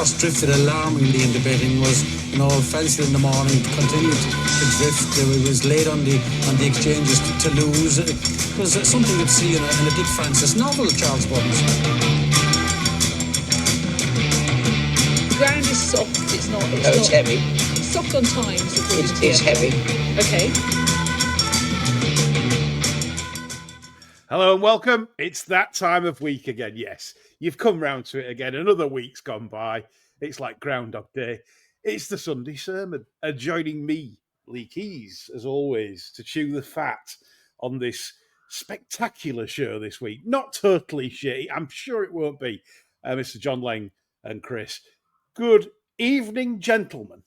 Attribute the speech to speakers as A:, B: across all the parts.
A: horse drifted alarmingly in the betting was, Fensler in the morning continued to drift. He was late on the exchanges to lose. It was something you'd see in a Dick Francis novel, Charles Buttons.
B: The ground is soft. It's
C: heavy.
B: It's soft on times.
C: It's heavy.
B: Okay.
D: Hello and welcome. It's that time of week again. Yes, you've come round to it again. Another week's gone by. It's like Groundhog Day. It's the Sunday sermon. And joining me, Lee Keys, as always, to chew the fat on this spectacular show this week. Not totally shitty. I'm sure it won't be. Mr. John Lang and Chris. Good evening, gentlemen.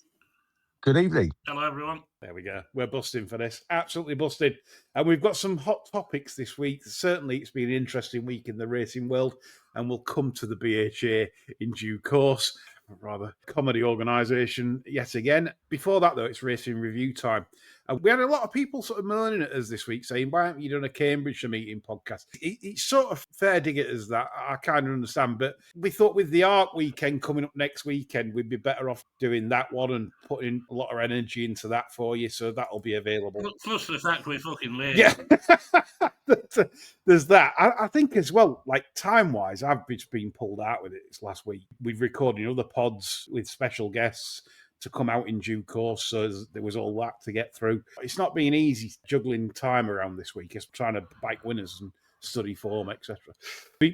E: Good evening.
F: Hello, everyone.
D: There we go. We're busting for this. Absolutely busted. And we've got some hot topics this week. Certainly, it's been an interesting week in the racing world, and we'll come to the BHA in due course. Rather comedy organisation yet again. Before that, though, it's racing review time. And we had a lot of people sort of moaning at us this week, saying, why haven't you done a Cambridgeshire meeting podcast? It's sort of fair dig it as that. I kind of understand. But we thought with the ARC weekend coming up next weekend, we'd be better off doing that one and putting a lot of energy into that for you. So that'll be available.
F: Plus the fact we're fucking late.
D: Yeah. There's that. I think as well, like time-wise, I've just been pulled out with it this last week. We've recorded other pods with special guests to come out in due course, so there was all that to get through. It's not been easy juggling time around this week. It's trying to bike winners and study form, etc.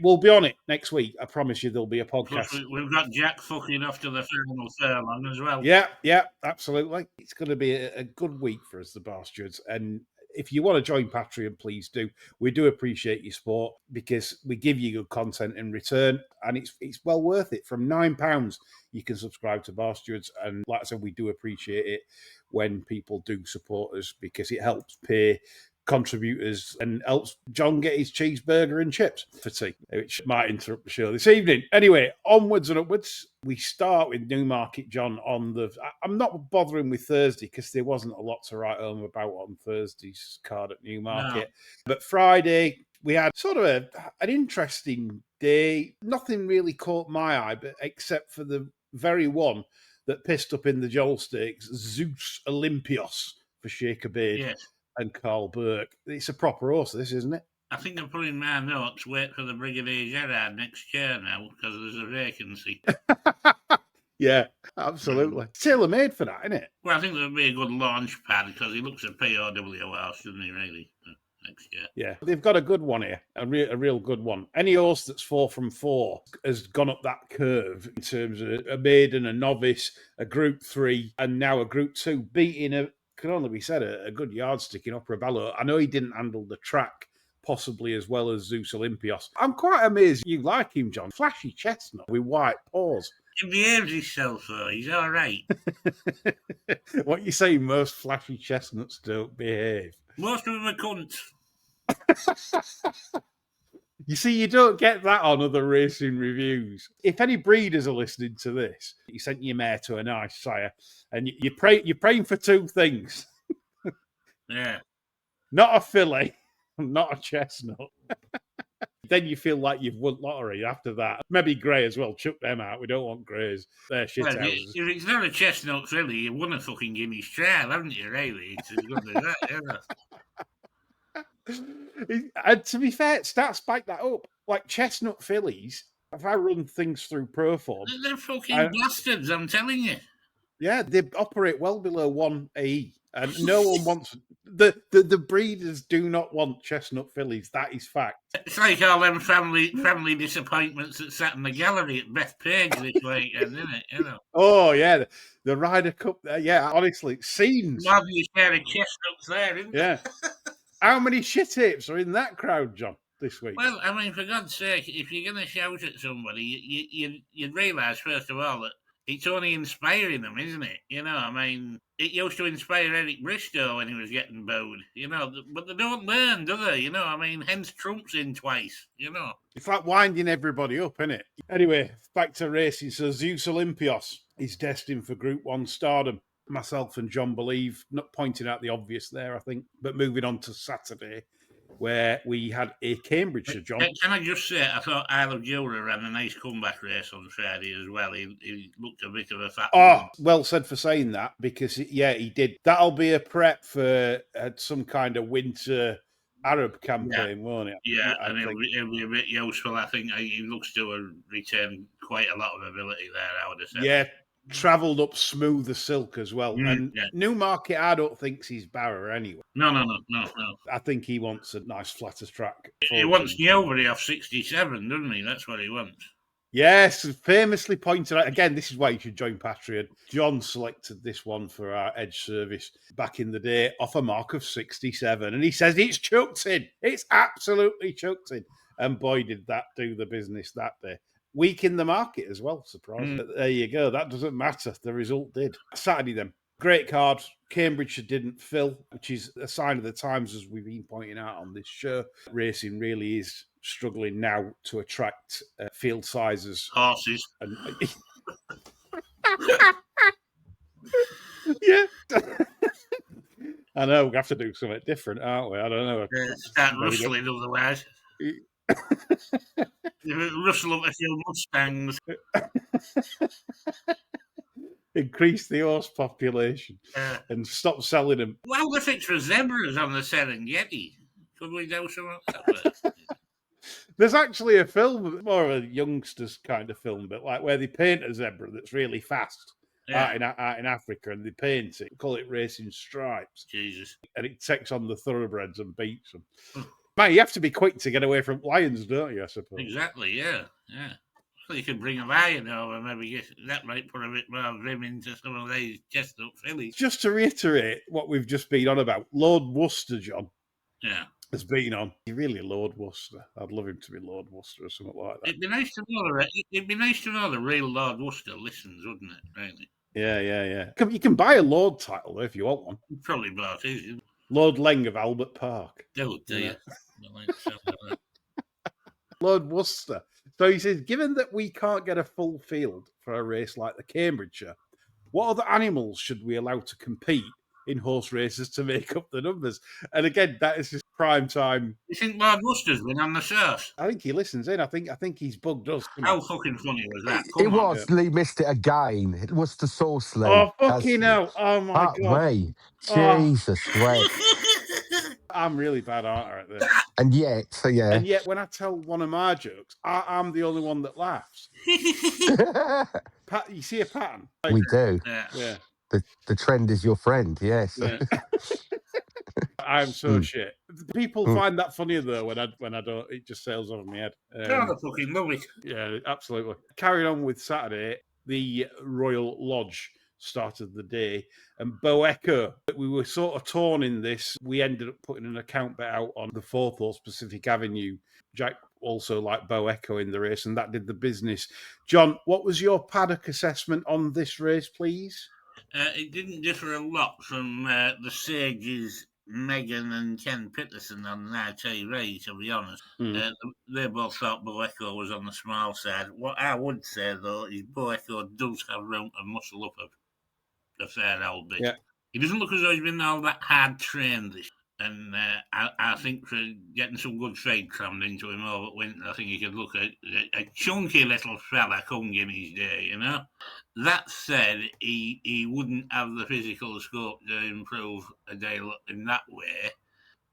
D: We'll be on it next week. I promise you there'll be a podcast.
F: Plus we've got Jack fucking after the final furlong as well.
D: Yeah, absolutely. It's going to be a good week for us, the Bastards, and if you want to join Patreon, please do. We do appreciate your support because we give you good content in return, and it's well worth it. From £9, you can subscribe to Bastards, and like I said, we do appreciate it when people do support us because it helps pay contributors and helps John get his cheeseburger and chips for tea, which might interrupt the show this evening. Anyway, onwards and upwards. We start with Newmarket, John, on the... I'm not bothering with Thursday because there wasn't a lot to write home about on Thursday's card at Newmarket. No. But Friday, we had sort of an interesting day. Nothing really caught my eye, but except for the very one that pissed up in the Joel Stakes, Zeus Olympios for Shaker Bade.
F: Yes.
D: And Carl Burke. It's a proper horse, this, isn't it?
F: I think I'm putting my notes, wait for the Brigadier Gerard next year now, because there's a vacancy.
D: Yeah, absolutely. Tailor-made for that, isn't it?
F: Well, I think there'll be a good launch pad, because he looks a POW horse, doesn't he, really, next year?
D: Yeah, they've got a good one here, a real good one. Any horse that's 4 from 4 has gone up that curve in terms of a maiden, a novice, a Group 3, and now a Group 2, beating can only be said, a good yardstick in Opera Bello. I know he didn't handle the track possibly as well as Zeus Olympios. I'm quite amazed you like him, John. Flashy chestnut with white paws.
F: He behaves himself, though. He's all right.
D: What you say, most flashy chestnuts don't behave.
F: Most of them are cunts.
D: You see, you don't get that on other racing reviews. If any breeders are listening to this, you sent your mare to a nice sire, and you're praying for two things.
F: Yeah.
D: Not a filly, not a chestnut. Then you feel like you've won lottery after that. Maybe grey as well. Chuck them out. We don't want greys. They're shit houses.
F: If it's not a chestnut filly, you've won a fucking Guinea's trial, haven't you, really? It's as good as that, isn't it?
D: And to be fair, stats back that up. Like chestnut fillies, if I run things through Proform,
F: they're fucking bastards, I'm telling you.
D: Yeah, they operate well below 1 AE, and no one wants the breeders do not want chestnut fillies. That is fact.
F: It's like all them family disappointments that sat in the gallery at Bethpage this weekend, isn't it? You know.
D: Oh yeah, the Ryder Cup. Yeah, honestly, scenes.
F: Rather you share a chestnuts there, isn't
D: yeah. How many shit apes are in that crowd, John, this week?
F: Well, I mean, for God's sake, if you're going to shout at somebody, you'd realise, first of all, that it's only inspiring them, isn't it? You know, I mean, it used to inspire Eric Bristow when he was getting booed, you know, but they don't learn, do they? You know, I mean, hence Trump's in twice, you know.
D: It's like winding everybody up, isn't it? Anyway, back to racing. So Zeus Olympios is destined for Group 1 stardom. Myself and John believe, not pointing out the obvious there, I think, but moving on to Saturday. where we had a Cambridgeshire, John.
F: Can I just say, I thought Isle of Jura ran a nice comeback race on Friday as well. He looked a bit of a fat
D: Oh, well said for saying that, because, yeah, he did. That'll be a prep for some kind of winter Arab campaign, won't it?
F: Yeah, and it'll be a bit useful. I think he looks to have retained quite a lot of ability there, I would have said.
D: Yeah, travelled up smooth as silk as well. And Newmarket, I don't think he's Barra anyway.
F: No.
D: I think he wants a nice flatter track.
F: He wants Newbury off 67, doesn't he? That's what he wants.
D: Yes, famously pointed out. Again, this is why you should join Patreon. John selected this one for our Edge service back in the day off a mark of 67. And he says it's chucked in. It's absolutely chucked in. And boy, did that do the business that day. Weak in the market as well, surprising. But there you go. That doesn't matter. The result did. Saturday then. Great card. Cambridgeshire didn't fill, which is a sign of the times, as we've been pointing out on this show. Racing really is struggling now to attract field sizes.
F: Horses.
D: And, yeah. I know, we have to do something different, aren't we? I don't know.
F: Start rustling otherwise. Rustle up a few Mustangs.
D: Increase the horse population and stop selling them.
F: Well, the fix for zebras on the Serengeti. Could we do something?
D: There's actually a film, more of a youngsters kind of film, but like where they paint a zebra that's really fast out in Africa, and they paint it, call it Racing Stripes.
F: Jesus.
D: And it takes on the thoroughbreds and beats them. Man, you have to be quick to get away from lions, don't you, I suppose?
F: Exactly, yeah. So you could bring a lion over, maybe that might put a bit more vim into some of these chestnut fillies.
D: Just to reiterate what we've just been on about, Lord Worcester, John, has been on. He's really Lord Worcester. I'd love him to be Lord Worcester or something like that.
F: It'd be nice to know the real Lord Worcester listens, wouldn't it, really?
D: Yeah. You can buy a Lord title if you want one.
F: Probably bought his.
D: Lord Leng of Albert Park.
F: Oh, dear.
D: Lord Worcester. So he says, given that we can't get a full field for a race like the Cambridgeshire, what other animals should we allow to compete in horse races to make up the numbers? And again, that is just prime time.
F: You think Lord Worcester's been on the surf?
D: I think he listens in. I think he's bugged us.
F: How fucking funny was that?
E: It was. Lee missed it again. It was the sauce, Lee.
D: Oh, fucking hell. Oh, my God.
E: Way. Jesus, way.
D: I'm really bad, aren't I, at this?
E: And yet,
D: And yet, when I tell one of my jokes, I'm the only one that laughs. You see a pattern?
E: We do.
D: Yeah.
E: The trend is your friend, yes.
D: Yeah. I'm so shit. People find that funnier though when I don't. It just sails over my head.
F: I fucking love it.
D: Yeah, absolutely. Carrying on with Saturday, the Royal Lodge started the day, and Bo Echo. We were sort of torn in this. We ended up putting an account bet out on the fourth horse, Pacific Avenue. Jack also liked Bo Echo in the race, and that did the business. John, what was your paddock assessment on this race, please?
F: It didn't differ a lot from the Sages, Megan and Ken Pitterson on RT, to be honest. They both thought Bo Echo was on the small side. What I would say, though, is Bo Echo does have room to muscle up a fair old bit. Yeah. He doesn't look as though he's been all that hard trained this. And I think for getting some good feed crammed into him over winter, I think he could look at a chunky little fella coming in his day, you know. That said, he wouldn't have the physical scope to improve a day in that way.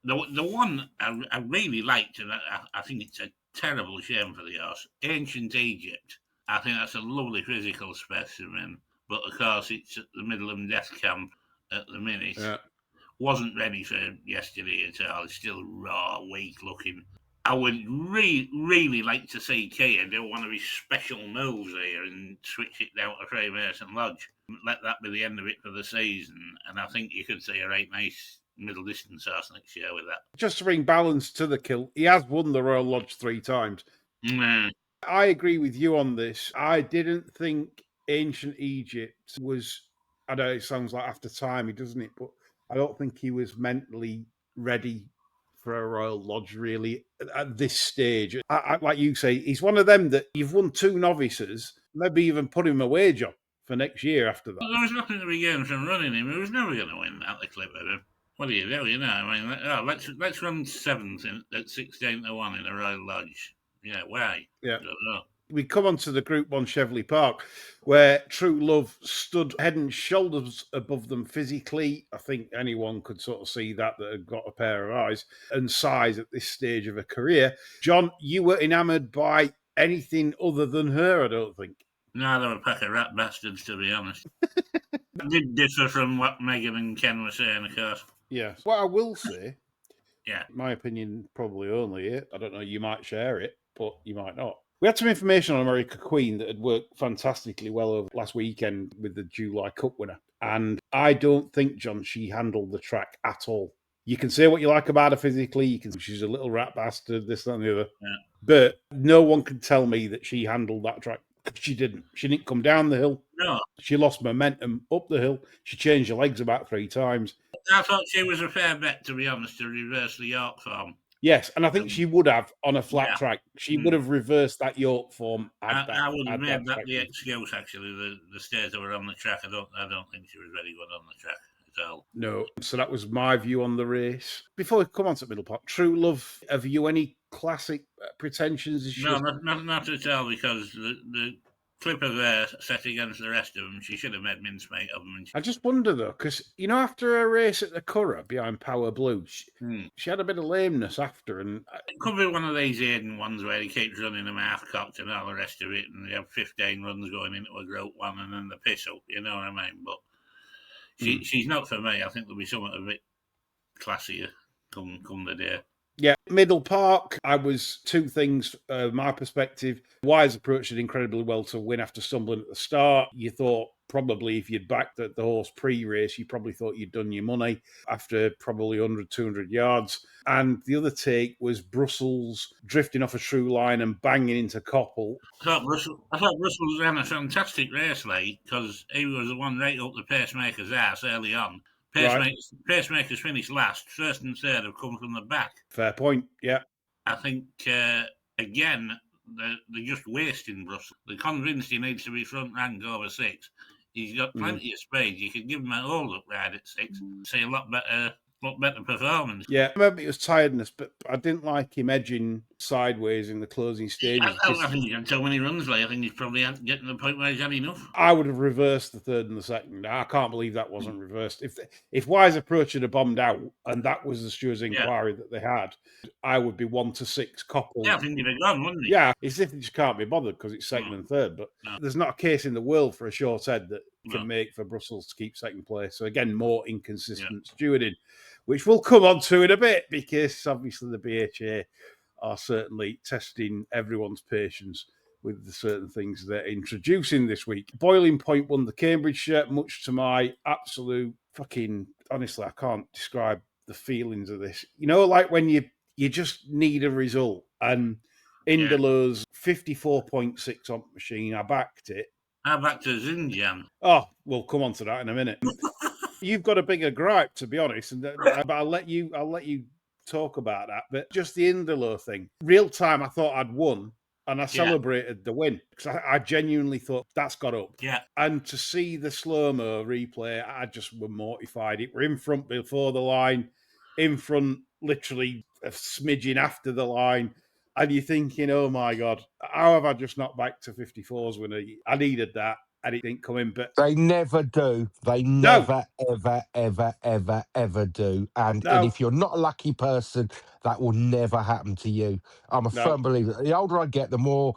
F: The one I really liked, and I think it's a terrible shame for the horse, Ancient Egypt. I think that's a lovely physical specimen, but of course it's at the middle of death camp at the minute. Yeah. Wasn't ready for yesterday at all. It's still raw, weak looking. I would really like to see Kia do one of his special moves here and switch it down to Freemason Lodge. Let that be the end of it for the season. And I think you could see a right nice middle distance horse next year with that.
D: Just to bring balance to the kilt, he has won the Royal Lodge 3 times. I agree with you on this. I didn't think Ancient Egypt was, I know it sounds like after time, doesn't it? But I don't think he was mentally ready for a Royal Lodge, really, at this stage. I, like you say, he's one of them that you've won 2 novices, maybe even put him a wage on for next year after that.
F: Well, there was nothing to be gained from running him. He was never going to win at the clip of him. What do you do? You know, I mean, let's run 7th at 16-1 in a Royal Lodge. Yeah, why?
D: Yeah.
F: I don't know.
D: We come on to the Group 1 Chevrolet Park, where True Love stood head and shoulders above them physically. I think anyone could sort of see that had got a pair of eyes and size at this stage of her career. John, you were enamoured by anything other than her, I don't think.
F: No, they were a pack of rat bastards, to be honest. That did differ from what Megan and Ken were saying, of course.
D: Yeah. What I will say,
F: Yeah.
D: my opinion probably only here, I don't know, you might share it, but you might not. We had some information on America Queen that had worked fantastically well over last weekend with the July Cup winner. And I don't think, John, she handled the track at all. You can say what you like about her physically. You can say she's a little rat bastard, this, that, and the other.
F: Yeah.
D: But no one can tell me that she handled that track. She didn't. She didn't come down the hill.
F: No.
D: She lost momentum up the hill. She changed her legs about 3 times.
F: I thought she was a fair bet, to be honest, to reverse the York form.
D: Yes, and I think she would have on a flat
F: Yeah.
D: track. She would have reversed that York form.
F: I would have made that
D: track.
F: the excuse, actually, the stage that were on the track. I don't think she was very good on the track at all.
D: No. So that was my view on the race. Before we come on to Middle Park, True Love, have you any classic pretensions? Is she
F: No, not at all, because the clip of her set against the rest of them, she should have made mincemeat of them. And
D: I just wonder, though, because, you know, after her race at the Curragh behind Power Blue, she had a bit of lameness after. And
F: it could be one of these Aiden ones where he keeps running them half-cocked and all the rest of it, and they have 15 runs going into a Group 1 and then the piss up, you know what I mean? But she's not for me. I think there'll be something a bit classier come the day.
D: Yeah, Middle Park, I was 2 things, my perspective. Wise approached it incredibly well to win after stumbling at the start. You thought probably if you'd backed the horse pre-race, you probably thought you'd done your money after probably 100, 200 yards. And the other take was Brussels drifting off a true line and banging into Coppell.
F: I thought Brussels ran a fantastic race, because he was the one right up the pacemaker's ass early on. Pacemakers finished last. First and third have come from the back.
D: Fair point, yeah.
F: I think, again, they're just wasting Brussels. They're convinced he needs to be front rank over 6. He's got plenty of speed. You could give him a hold-up ride at 6. See a lot better performance.
D: Yeah, maybe it was tiredness, but I didn't like him edging sideways in the closing stages.
F: I think he had so many runs late. I think he's probably getting to the point where he's had enough.
D: I would have reversed the third and the second. I can't believe that wasn't reversed. If Wise Approach had bombed out and that was the stewards' inquiry that they had, I would be 1-6 Coppell.
F: Yeah, I think he'd have gone, wouldn't he?
D: Yeah, it's if they just can't be bothered because it's second and third. But there's not a case in the world for a short head that can make for Brussels to keep second place. So again, more inconsistent stewarding, which we'll come on to in a bit, because obviously the BHA are certainly testing everyone's patience with the certain things they're introducing this week. Boiling Point won the Cambridgeshire, much to my absolute fucking... Honestly, I can't describe the feelings of this. You know, like when you just need a result. And Indalur's 54.6 on the machine, I backed it.
F: I backed a Xinjiang.
D: Oh, we'll come on to that in a minute. You've got a bigger gripe, to be honest, but I'll let you talk about that. But just the Indalur thing, real time, I thought I'd won, and I celebrated the win because I genuinely thought that's got up.
F: Yeah.
D: And to see the slow-mo replay, I just were mortified. It were in front before the line, in front literally a smidgen after the line. And you're thinking, oh my God, how have I just not back to 54s when I needed that and it didn't come in? But
E: they never do. They never, ever do. And if you're not a lucky person, that will never happen to you. I'm a firm believer. The older I get, the more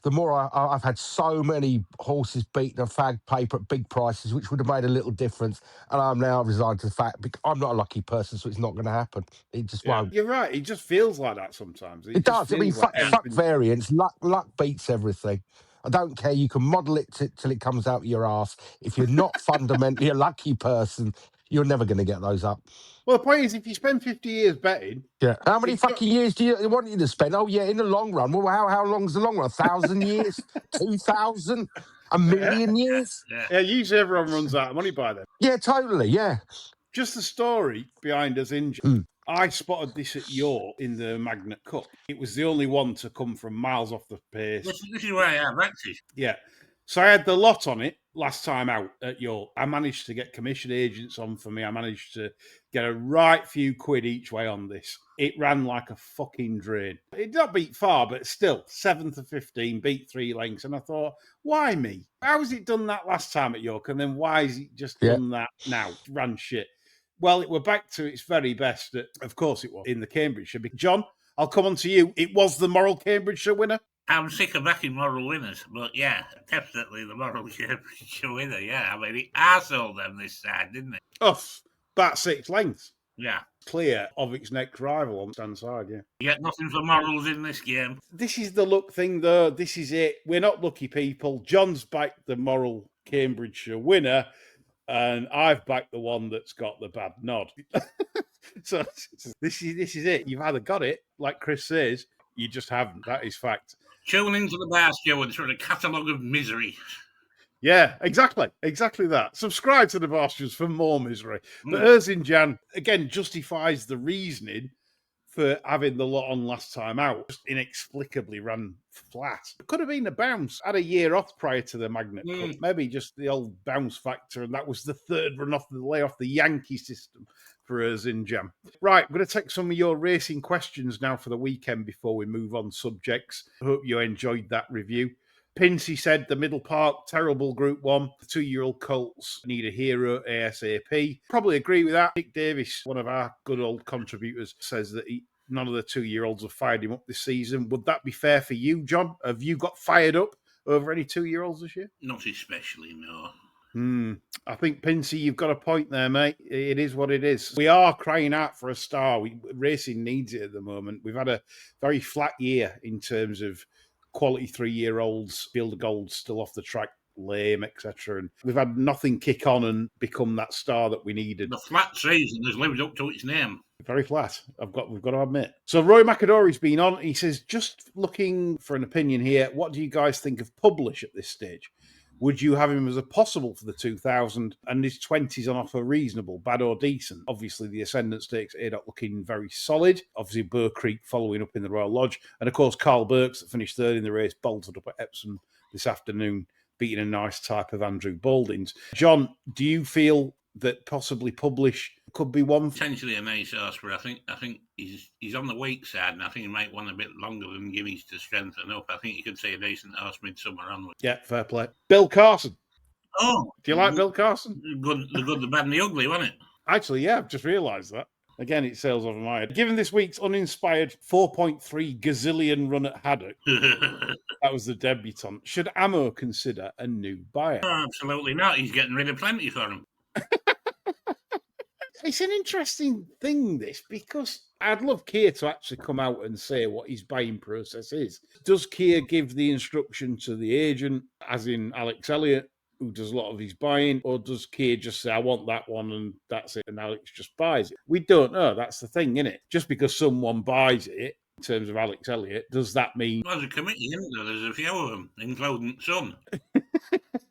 E: I've had so many horses beaten a fag paper at big prices, which would have made a little difference. And I'm now resigned to the fact because I'm not a lucky person, so it's not going to happen. It just won't.
D: You're right. It just feels like that sometimes.
E: It does. I mean, fuck variance. Luck beats everything. I don't care. You can model it till it comes out your ass. If you're not fundamentally a lucky person, you're never going to get those up.
D: Well, the point is, if you spend 50 years betting...
E: Yeah. How many fucking years do you want you to spend? Oh, yeah, in the long run. Well, how long's the long run? 1,000 years? 2,000? A million years?
D: Yeah, usually everyone runs out of money by then.
E: Yeah, totally, yeah.
D: Just the story behind us injured. I spotted this at York in the Magnet Cup. It was the only one to come from miles off the pace.
F: This is where I have actually.
D: Yeah. So I had the lot on it last time out at York. I managed to get commission agents on for me. I managed to get a right few quid each way on this. It ran like a fucking drain. It did not beat far, but still, 7th of 15, beat 3 lengths. And I thought, why me? How has it done that last time at York? And then why has it just done that now? Ran shit. Well, it were back to its very best. Of course it was, in the Cambridgeshire. John, I'll come on to you. It was the moral Cambridgeshire winner.
F: I'm sick of backing moral winners, but yeah, definitely the moral Cambridgeshire winner, yeah. I mean, it arseholed them this side, didn't it?
D: About 6 lengths.
F: Yeah.
D: Clear of its next rival on the stand side, yeah.
F: You get nothing for morals in this game.
D: This is the luck thing, though. This is it. We're not lucky people. John's backed the moral Cambridgeshire winner, and I've backed the one that's got the bad nod. So this is it. You've either got it, like Chris says, you just haven't. That is fact.
F: Tune into the bar show and sort of catalogue of misery.
D: Yeah, exactly that. Subscribe to the Bastards for more misery. But Erzincan, again, justifies the reasoning for having the lot on last time out. Just inexplicably ran flat. It could have been a bounce. Had a year off prior to the Magnet Cup. Maybe just the old bounce factor, and that was the third run off the lay off the Yankee system for Erzincan. Right, I'm going to take some of your racing questions now for the weekend before we move on subjects. I hope you enjoyed that review. Pinsey said the Middle Park, terrible Group 1. The 2-year-old Colts need a hero ASAP. Probably agree with that. Nick Davis, one of our good old contributors, says that none of the 2-year-olds have fired him up this season. Would that be fair for you, John? Have you got fired up over any 2-year-olds this year?
F: Not especially, no.
D: I think, Pinsey, you've got a point there, mate. It is what it is. We are crying out for a star. Racing needs it at the moment. We've had a very flat year in terms of quality 3-year-olds, Field of Gold still off the track, lame, etc. And we've had nothing kick on and become that star that we needed.
F: The flat season has lived up to its name.
D: Very flat, we've got to admit. So Roy McAdory's been on. He says, just looking for an opinion here, what do you guys think of Publish at this stage? Would you have him as a possible for the 2000 and his 20s on offer reasonable, bad or decent? Obviously, the Ascendant Stakes are not looking very solid. Obviously, Burr Creek following up in the Royal Lodge. And of course, Carl Burks, that finished third in the race, bolted up at Epsom this afternoon, beating a nice type of Andrew Baldings. John, do you feel that possibly Publish could be one?
F: Potentially a nice horse, but I think he's on the weak side, and I think he might want a bit longer than Gimmies to strengthen up. I think you could say a decent horse midsummer onwards.
D: Yeah, fair play. Bill Carson.
F: Oh.
D: Do you like Bill Carson?
F: The good, the bad, and the ugly, wasn't it?
D: Actually, yeah, I've just realised that. Again, it sails over my head. Given this week's uninspired 4.3 gazillion run at Haddock, that was the debutant, should Ammo consider a new buyer?
F: Oh, absolutely not. He's getting rid of plenty for him.
D: It's an interesting thing, this, because I'd love Keir to actually come out and say what his buying process is. Does Keir give the instruction to the agent, as in Alex Elliott, who does a lot of his buying, or does Keir just say, I want that one, and that's it, and Alex just buys it? We don't know. That's the thing, isn't it? Just because someone buys it, in terms of Alex Elliott, does that mean...
F: Well, there's a committee, isn't there? There's a few of them, including Son.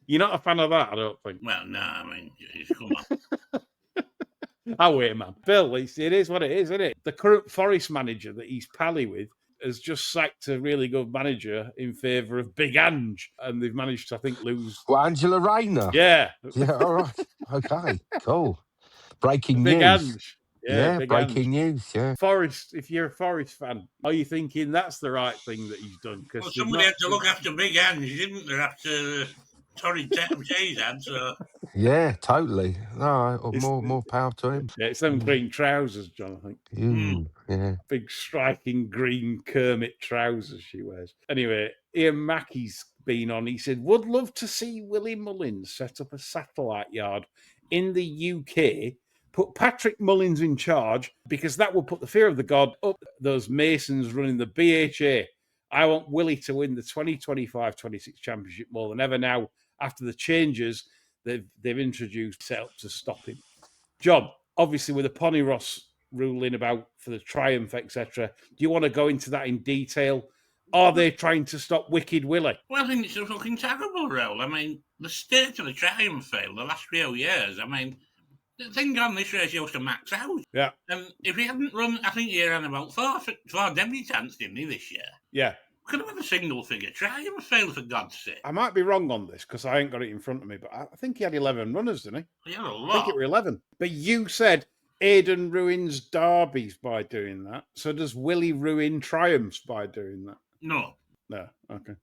D: You're not a fan of that, I don't think.
F: Well, no, I mean, come on.
D: Oh, wait, man. Bill, it is what it is, isn't it? The current Forest manager that he's pally with has just sacked a really good manager in favour of Big Ange, and they've managed to, I think, lose...
E: Well, Angela Rayner?
D: Yeah.
E: Yeah, all right. Okay, cool. Breaking
D: Big
E: news.
D: Ange.
E: Yeah,
D: Big
E: breaking
D: Ange.
E: news, yeah.
D: Forest, if you're a Forest fan, are you thinking that's the right thing that he's done?
F: Well, somebody had to look after Big Ange, didn't they, after Torrid Chase had, so...
E: Yeah, totally. No, more power to him.
D: Yeah, it's them green trousers, John, I think.
E: Yeah.
D: Big striking green Kermit trousers she wears. Anyway, Ian Mackey's been on. He said, would love to see Willie Mullins set up a satellite yard in the UK, put Patrick Mullins in charge, because that will put the fear of the god up those Masons running the BHA. I want Willie to win the 2025-26 championship more than ever now after the changes they've introduced set up to stop him. John, obviously with the Ponyross ruling about for the Triumph, etc., do you want to go into that in detail? Are they trying to stop Wicked Willie?
F: Well, I think it's a fucking terrible role. I mean, the state of the Triumph failed the last few years. I mean, the thing on this race used to max out.
D: Yeah.
F: And if he hadn't run, I think he ran about four debutants, didn't he, this year?
D: Yeah.
F: Could have been a single figure triumph, fail for God's sake.
D: I might be wrong on this because I ain't got it in front of me, but I think he had 11 runners, didn't he?
F: He had a lot.
D: I think it were 11. But you said Aidan ruins derbies by doing that. So does Willie ruin triumphs by doing that?
F: No.
D: No. Okay.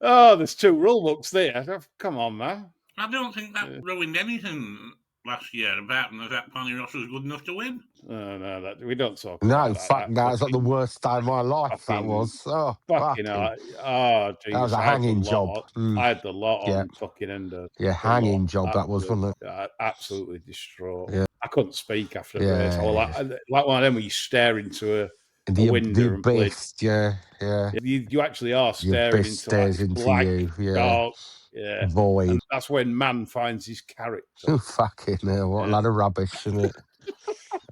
D: Oh, there's 2 rule books there. Come on, man.
F: I don't think that ruined anything last year, apart from that Pony Ross was good enough to win.
D: No, we don't talk
E: No,
D: about
E: fuck no. It's like the worst day of my life, that was. Oh,
D: fucking hell. Oh, geez.
E: That was a hanging job.
D: I had the lot on fucking Endo.
E: Yeah, hanging job that was, wasn't
D: it? Absolutely distraught.
E: Yeah.
D: I couldn't speak after the race. Like one of them where you stare into a window
E: the abyss,
D: and you actually are staring into black, dark,
E: void.
D: And that's when man finds his character.
E: Oh, fucking hell, what a lot of rubbish, isn't it?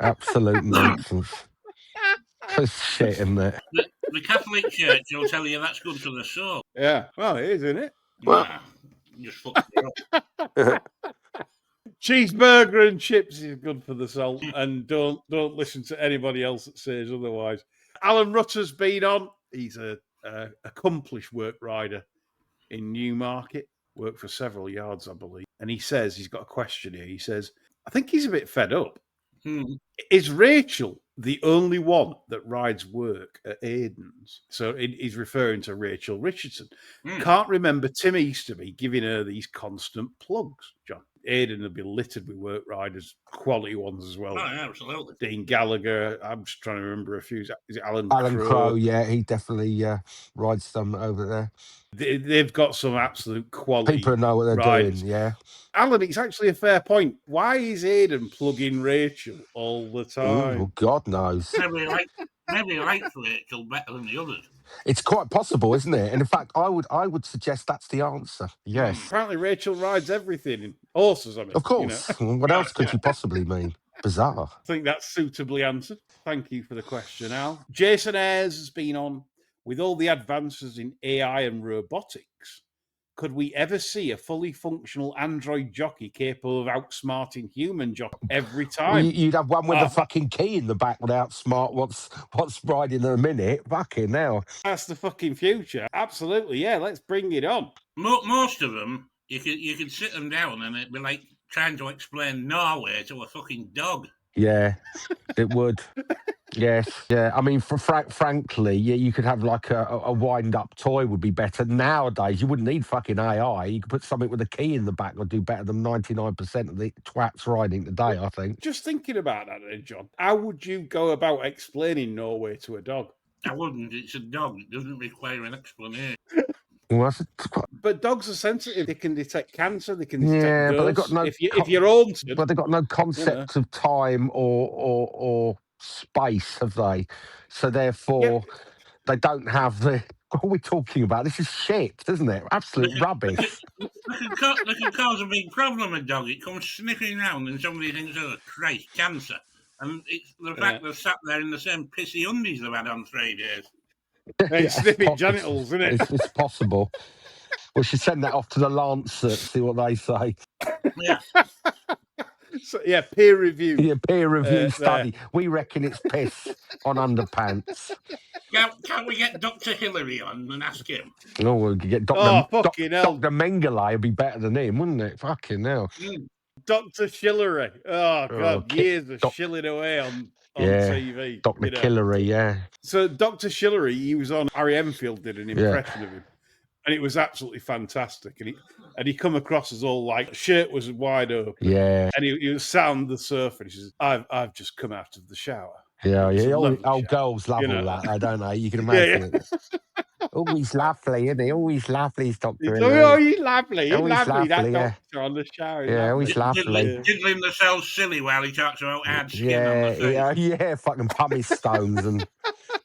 E: Absolute nonsense. Shit, isn't it?
F: The Catholic Church will tell you that's good for the soul.
D: Yeah, well, it is, isn't it?
F: Nah, just fuck it up.
D: Cheeseburger and chips is good for the soul, and don't listen to anybody else that says otherwise. Alan Rutter's been on. He's a accomplished work rider in Newmarket. Worked for several yards, I believe. And he says he's got a question here. He says, I think he's a bit fed up. Is Rachel the only one that rides work at Aidan's? So he's referring to Rachel Richardson. Can't remember Tim Easterby giving her these constant plugs, John. Aidan will be littered with work riders, quality ones as well.
F: Oh, yeah, absolutely.
D: Dean Gallagher. I'm just trying to remember a few. Is it Alan
E: Crowe? Yeah, he definitely rides some over there.
D: They've got some absolute quality.
E: People know what they're doing, yeah.
D: Alan, it's actually a fair point. Why is Aidan plugging Rachel all the time?
E: Oh, God knows.
F: Maybe he likes Rachel better than the others.
E: It's quite possible, isn't it? And in fact, I would suggest that's the answer. Yes.
D: Apparently, Rachel rides everything. Horses, I mean.
E: Of course. What else could you possibly mean? Bizarre.
D: I think that's suitably answered. Thank you for the question, Al. Jason Ayres has been on. With all the advances in AI and robotics, could we ever see a fully functional android jockey capable of outsmarting human jockey every time?
E: Well, you'd have one with a fucking key in the back would outsmart what's riding in a minute. Fucking hell.
D: That's the fucking future. Absolutely, yeah. Let's bring it on.
F: Most of them, you could sit them down and it'd be like trying to explain Norway to a fucking dog.
E: Yeah, it would. Yes, yeah. I mean, frankly, you could have like a wind-up toy would be better. Nowadays, you wouldn't need fucking AI. You could put something with a key in the back or do better than 99% of the twats riding today, I think.
D: Just thinking about that, John, how would you go about explaining Norway to a dog?
F: I wouldn't. It's a dog. It doesn't require an explanation.
D: But dogs are sensitive. They can detect cancer. They can detect ghosts.
E: But they've got no.
D: If you're haunted,
E: but they've got no concept of time or space, have they? So therefore, they don't have the. What are we talking about? This is shit, isn't it? Absolute rubbish.
F: That can cause a big problem. A dog. It comes sniffing around, and somebody thinks, "Oh Christ, cancer!" And it's the fact they've sat there in the same pissy undies they've had on 3 days.
D: It's sniffing genitals, isn't it?
E: It's possible. We should send that off to the Lancet, see what they say.
F: Yeah.
D: So, peer review.
E: Yeah, peer review study. We reckon it's piss on underpants.
F: Can't we get Dr. Hillary on and ask him?
E: No, we could get Dr. Mengele would be better than him, wouldn't it? Fucking hell.
D: Dr. Shillery. Oh, God. Years of shilling away on TV.
E: Dr. Killery, yeah.
D: So Dr. Shillery, he was on, Harry Enfield did an impression of him. And it was absolutely fantastic. And he come across as all like, shirt was wide open.
E: Yeah.
D: And he was sat on the sofa and he says, I've just come out of the shower.
E: Yeah. Old girls love all that, though, don't they? You can imagine it. Oh, he's lovely, isn't he? Oh, he's lovely, he's Dr.
D: Oh, he's lovely. He's lovely, that
E: yeah.
D: doctor on the shower.
E: Yeah, he's lovely.
F: Jiggling the cell silly while he talks about hard skin on the face.
E: Yeah, fucking pumice stones and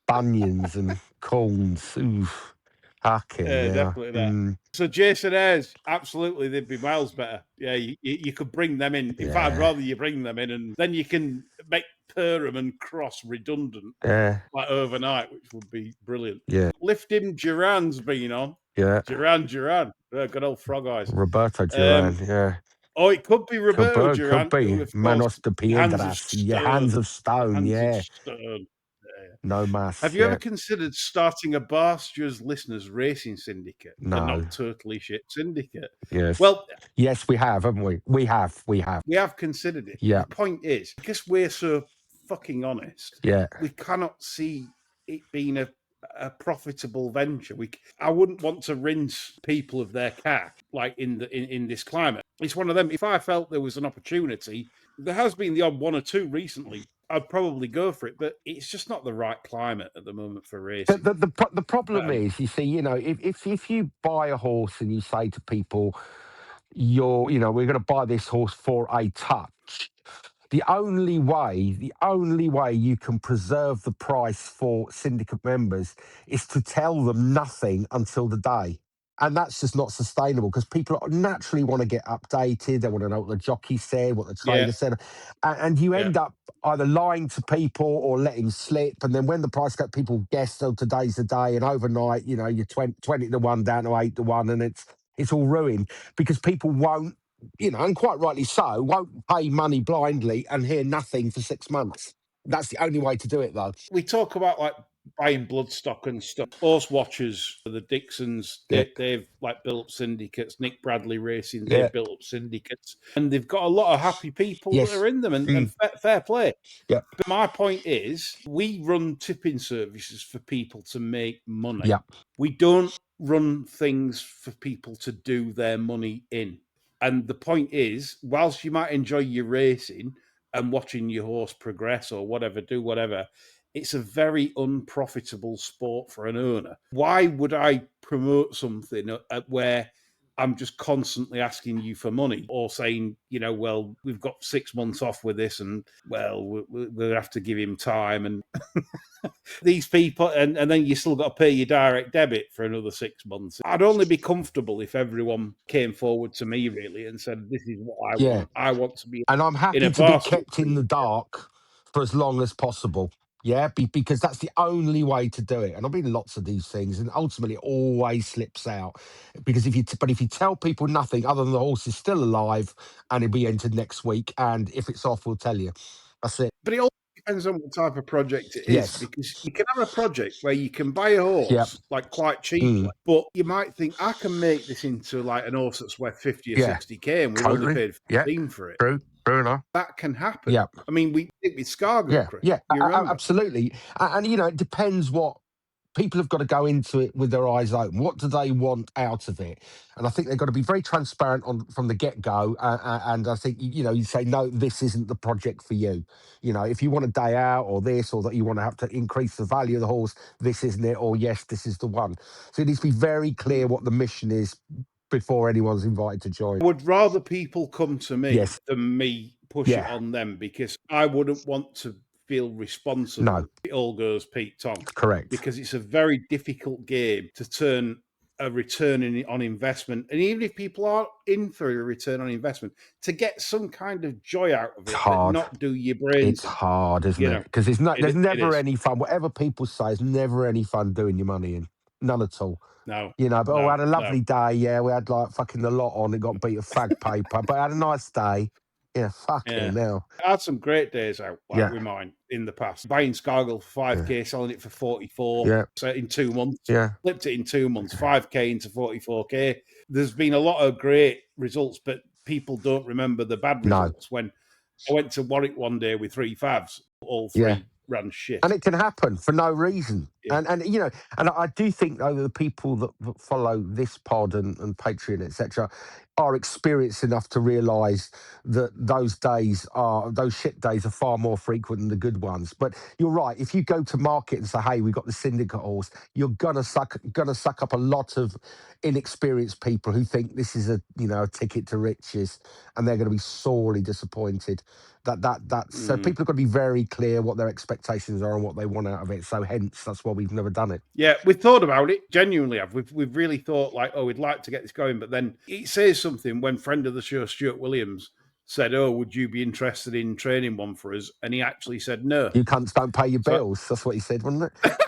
E: bunions and corns. Oof.
D: Definitely that. So Jason Ayres, absolutely, they'd be miles better. Yeah, you could bring them in. In fact, I'd rather you bring them in, and then you can make Perham and Cross redundant like overnight, which would be brilliant.
E: Yeah.
D: Lifting Duran's been on.
E: Yeah.
D: Duran. Good old frog eyes.
E: Roberto Duran, yeah.
D: Oh, it could be Roberto Duran.
E: Could be. Manos de Piedras. Hands of stone, yeah.
D: Stone.
E: No mass.
D: Have you ever considered starting a Barsters listeners racing syndicate?
E: No.
D: And not totally shit syndicate.
E: Yes.
D: Well,
E: yes, we have, haven't we? We have.
D: We have considered it.
E: Yeah.
D: The point is, because we're so fucking honest,
E: Yeah.
D: we cannot see it being a profitable venture. I wouldn't want to rinse people of their cash like in this climate. It's one of them. If I felt there was an opportunity, there has been the odd one or two recently, I'd probably go for it, but it's just not the right climate at the moment for racing.
E: The problem is, you see, you know, if you buy a horse and you say to people, we're going to buy this horse for a touch. The only way you can preserve the price for syndicate members is to tell them nothing until the day. And that's just not sustainable because people naturally want to get updated. They want to know what the jockey said, what the trainer said. And you end up either lying to people or letting slip. And then when the price goes, people guess, oh, today's the day. And overnight, you're 20 to 1 down to 8 to 1. And it's all ruined because people won't, and quite rightly so, won't pay money blindly and hear nothing for 6 months. That's the only way to do it, though.
D: We talk about like buying bloodstock and stuff. Horse watchers, the Dixons, they've like built up syndicates. Nick Bradley Racing, they've built up syndicates, and they've got a lot of happy people that are in them, and fair play.
E: Yeah.
D: But my point is, we run tipping services for people to make money.
E: Yeah.
D: We don't run things for people to do their money in. And the point is, whilst you might enjoy your racing and watching your horse progress or whatever, do whatever, it's a very unprofitable sport for an owner. Why would I promote something where I'm just constantly asking you for money or saying, well, we've got 6 months off with this and, well, we'll have to give him time and these people, and then you still got to pay your direct debit for another 6 months. I'd only be comfortable if everyone came forward to me really and said, this is what I want. I want to be,
E: and I'm happy to be kept in the dark for as long as possible. Yeah, because that's the only way to do it. And I've been in lots of these things, and ultimately it always slips out. Because if you tell people nothing other than the horse is still alive and it'll be entered next week, and if it's off, we'll tell you. That's it.
D: But it all depends on what type of project it is, because you can have a project where you can buy a horse like quite cheaply, but you might think I can make this into like an horse that's worth 50 or 60k, and we've only paid 15 for it.
E: True enough.
D: That can happen.
E: Yeah.
D: I mean, we did with Scargo.
E: Absolutely. And it depends what people have got to go into it with their eyes open. What do they want out of it? And I think they've got to be very transparent from the get-go. And I think, you say, no, this isn't the project for you. If you want a day out or this, or that you want to have to increase the value of the horse, this isn't it, or yes, this is the one. So it needs to be very clear what the mission is before anyone's invited to join.
D: I would rather people come to me than me push it on them, because I wouldn't want to feel responsible.
E: No.
D: It all goes Pete Tong.
E: Correct.
D: Because it's a very difficult game to turn a return on investment. And even if people aren't in for a return on investment, to get some kind of joy out of it, but not do your brains.
E: It's hard, isn't it? Because there's never any fun. Whatever people say, it's never any fun doing your money in. None at all.
D: No.
E: But we had a lovely day. Yeah, we had like fucking the lot on. It got beat of fag paper, but I had a nice day. Yeah, fucking hell.
D: I had some great days out with mine in the past. Buying Scargill for 5k, selling it for 44 in 2 months.
E: Yeah.
D: Flipped it in 2 months, 5k into 44k. There's been a lot of great results, but people don't remember the bad results. When I went to Warwick one day with 3 favs, all 3 ran shit.
E: And it can happen for no reason. And I do think, though, that the people that follow this pod and Patreon, etc., are experienced enough to realise that those shit days are far more frequent than the good ones. But you're right. If you go to market and say, "Hey, we got the syndicate horse," you're gonna suck up a lot of inexperienced people who think this is a ticket to riches, and they're going to be sorely disappointed. So people have got to be very clear what their expectations are and what they want out of it. So hence, that's why we've never done it.
D: Yeah, we've thought about it. Genuinely have. We've really thought like, oh, we'd like to get this going. But then it says something when friend of the show, Stuart Williams, said, oh, would you be interested in training one for us? And he actually said no.
E: You cunts don't pay your bills. That's what he said, wasn't it?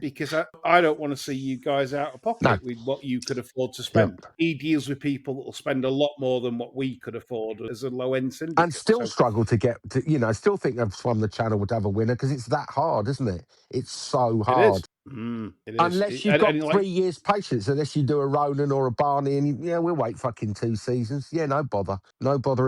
D: Because I don't want to see you guys out of pocket with what you could afford to spend. Yep. He deals with people that will spend a lot more than what we could afford as a low-end syndicate.
E: And still struggle to get to, still think from the channel would have a winner because it's that hard, isn't it? It's so hard.
D: It is.
E: Unless you've got 3 years patience, unless you do a Ronan or a Barney, and we'll wait fucking 2 seasons. Yeah, no bother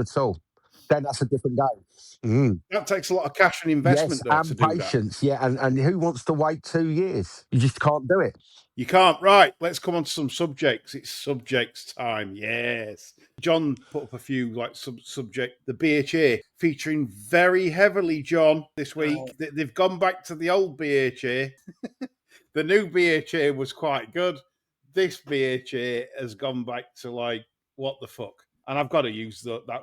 E: at all. Then that's a different game.
D: That takes a lot of cash and investment, though,
E: and
D: to do
E: patience. Yeah, and who wants to wait 2 years? You just can't do it.
D: You can't. Right, let's come on to some subjects. It's subjects time. Yes. John put up a few subject. The BHA featuring very heavily, John, this week. They've gone back to the old BHA. The new BHA was quite good. This BHA has gone back to what the fuck? And I've got to use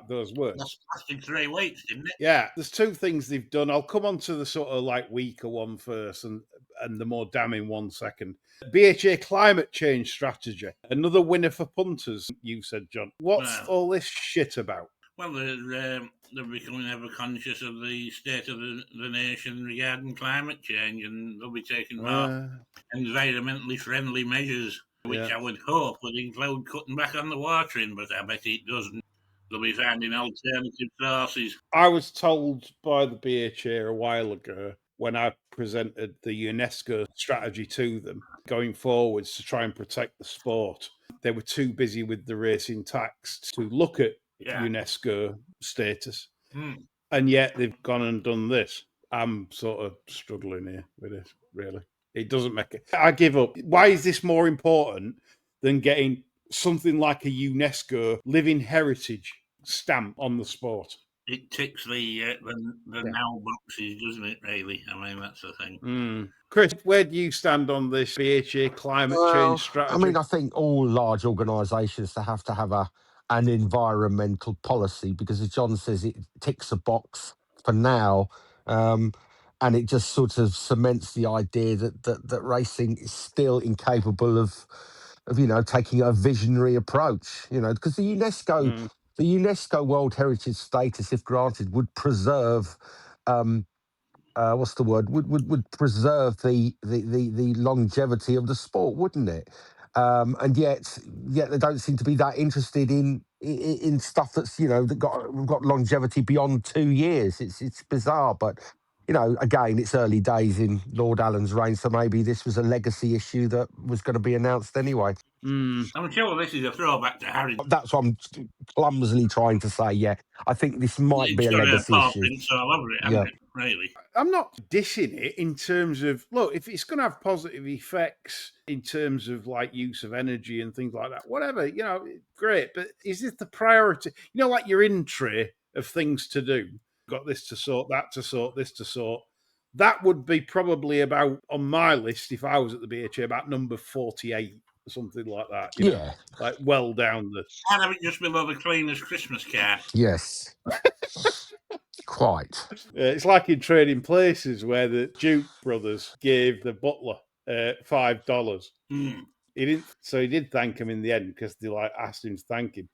D: those words.
F: That's lasted 3 weeks, didn't it?
D: Yeah, there's 2 things they've done. I'll come on to the sort of weaker one first and the more damning one second. BHA climate change strategy. Another winner for punters, you said, John. What's all this shit about?
F: Well, they're becoming ever conscious of the state of the nation regarding climate change, and they'll be taking more environmentally friendly measures, which I would hope would include cutting back on the watering, but I bet it doesn't. They'll be finding alternative sources.
D: I was told by the BHA a while ago when I presented the UNESCO strategy to them going forwards to try and protect the sport. They were too busy with the racing tax to look at UNESCO status. And yet they've gone and done this. I'm sort of struggling here with this, really. It doesn't make it. I give up. Why is this more important than getting something like a UNESCO living heritage stamp on the sport?
F: It ticks the now boxes, doesn't it, really? I mean, that's the thing.
D: Chris, where do you stand on this BHA climate change strategy?
E: I mean, I think all large organisations have to have an environmental policy because, as John says, it ticks a box for now. And it just sort of cements the idea that racing is still incapable of taking a visionary approach, because the UNESCO World Heritage status, if granted, would preserve what's the word? Would preserve the longevity of the sport, wouldn't it? And yet they don't seem to be that interested in stuff that's that got longevity beyond 2 years. It's bizarre, but again, it's early days in Lord Allen's reign, so maybe this was a legacy issue that was going to be announced anyway.
F: I'm sure this is a throwback to Harry.
E: That's what I'm clumsily trying to say. Yeah, I think this might be a legacy issue.
F: All over it, hasn't it? Really.
D: I'm not dissing it in terms of, look, if it's going to have positive effects in terms of use of energy and things like that, whatever, great. But is this the priority? Like your in tray of things to do. Got this to sort, that to sort, this to sort. That would be probably about, on my list, if I was at the BHA, about number 48 or something like that. You know, well down the...
F: I'd have it just below the cleaner's Christmas card.
E: Yes. Quite.
D: It's like in Trading Places where the Duke brothers gave the butler $5. He did thank him in the end because they asked him to thank him.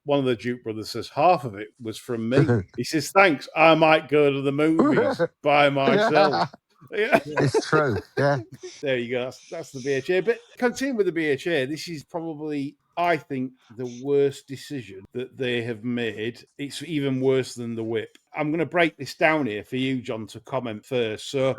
D: One of the Duke brothers says half of it was from me. He says, thanks, I might go to the movies by myself.
E: It's true. Yeah.
D: There you go. That's the BHA. But continue with the BHA. This is probably, I think, the worst decision that they have made. It's even worse than the whip. I'm going to break this down here for you, John, to comment first. So,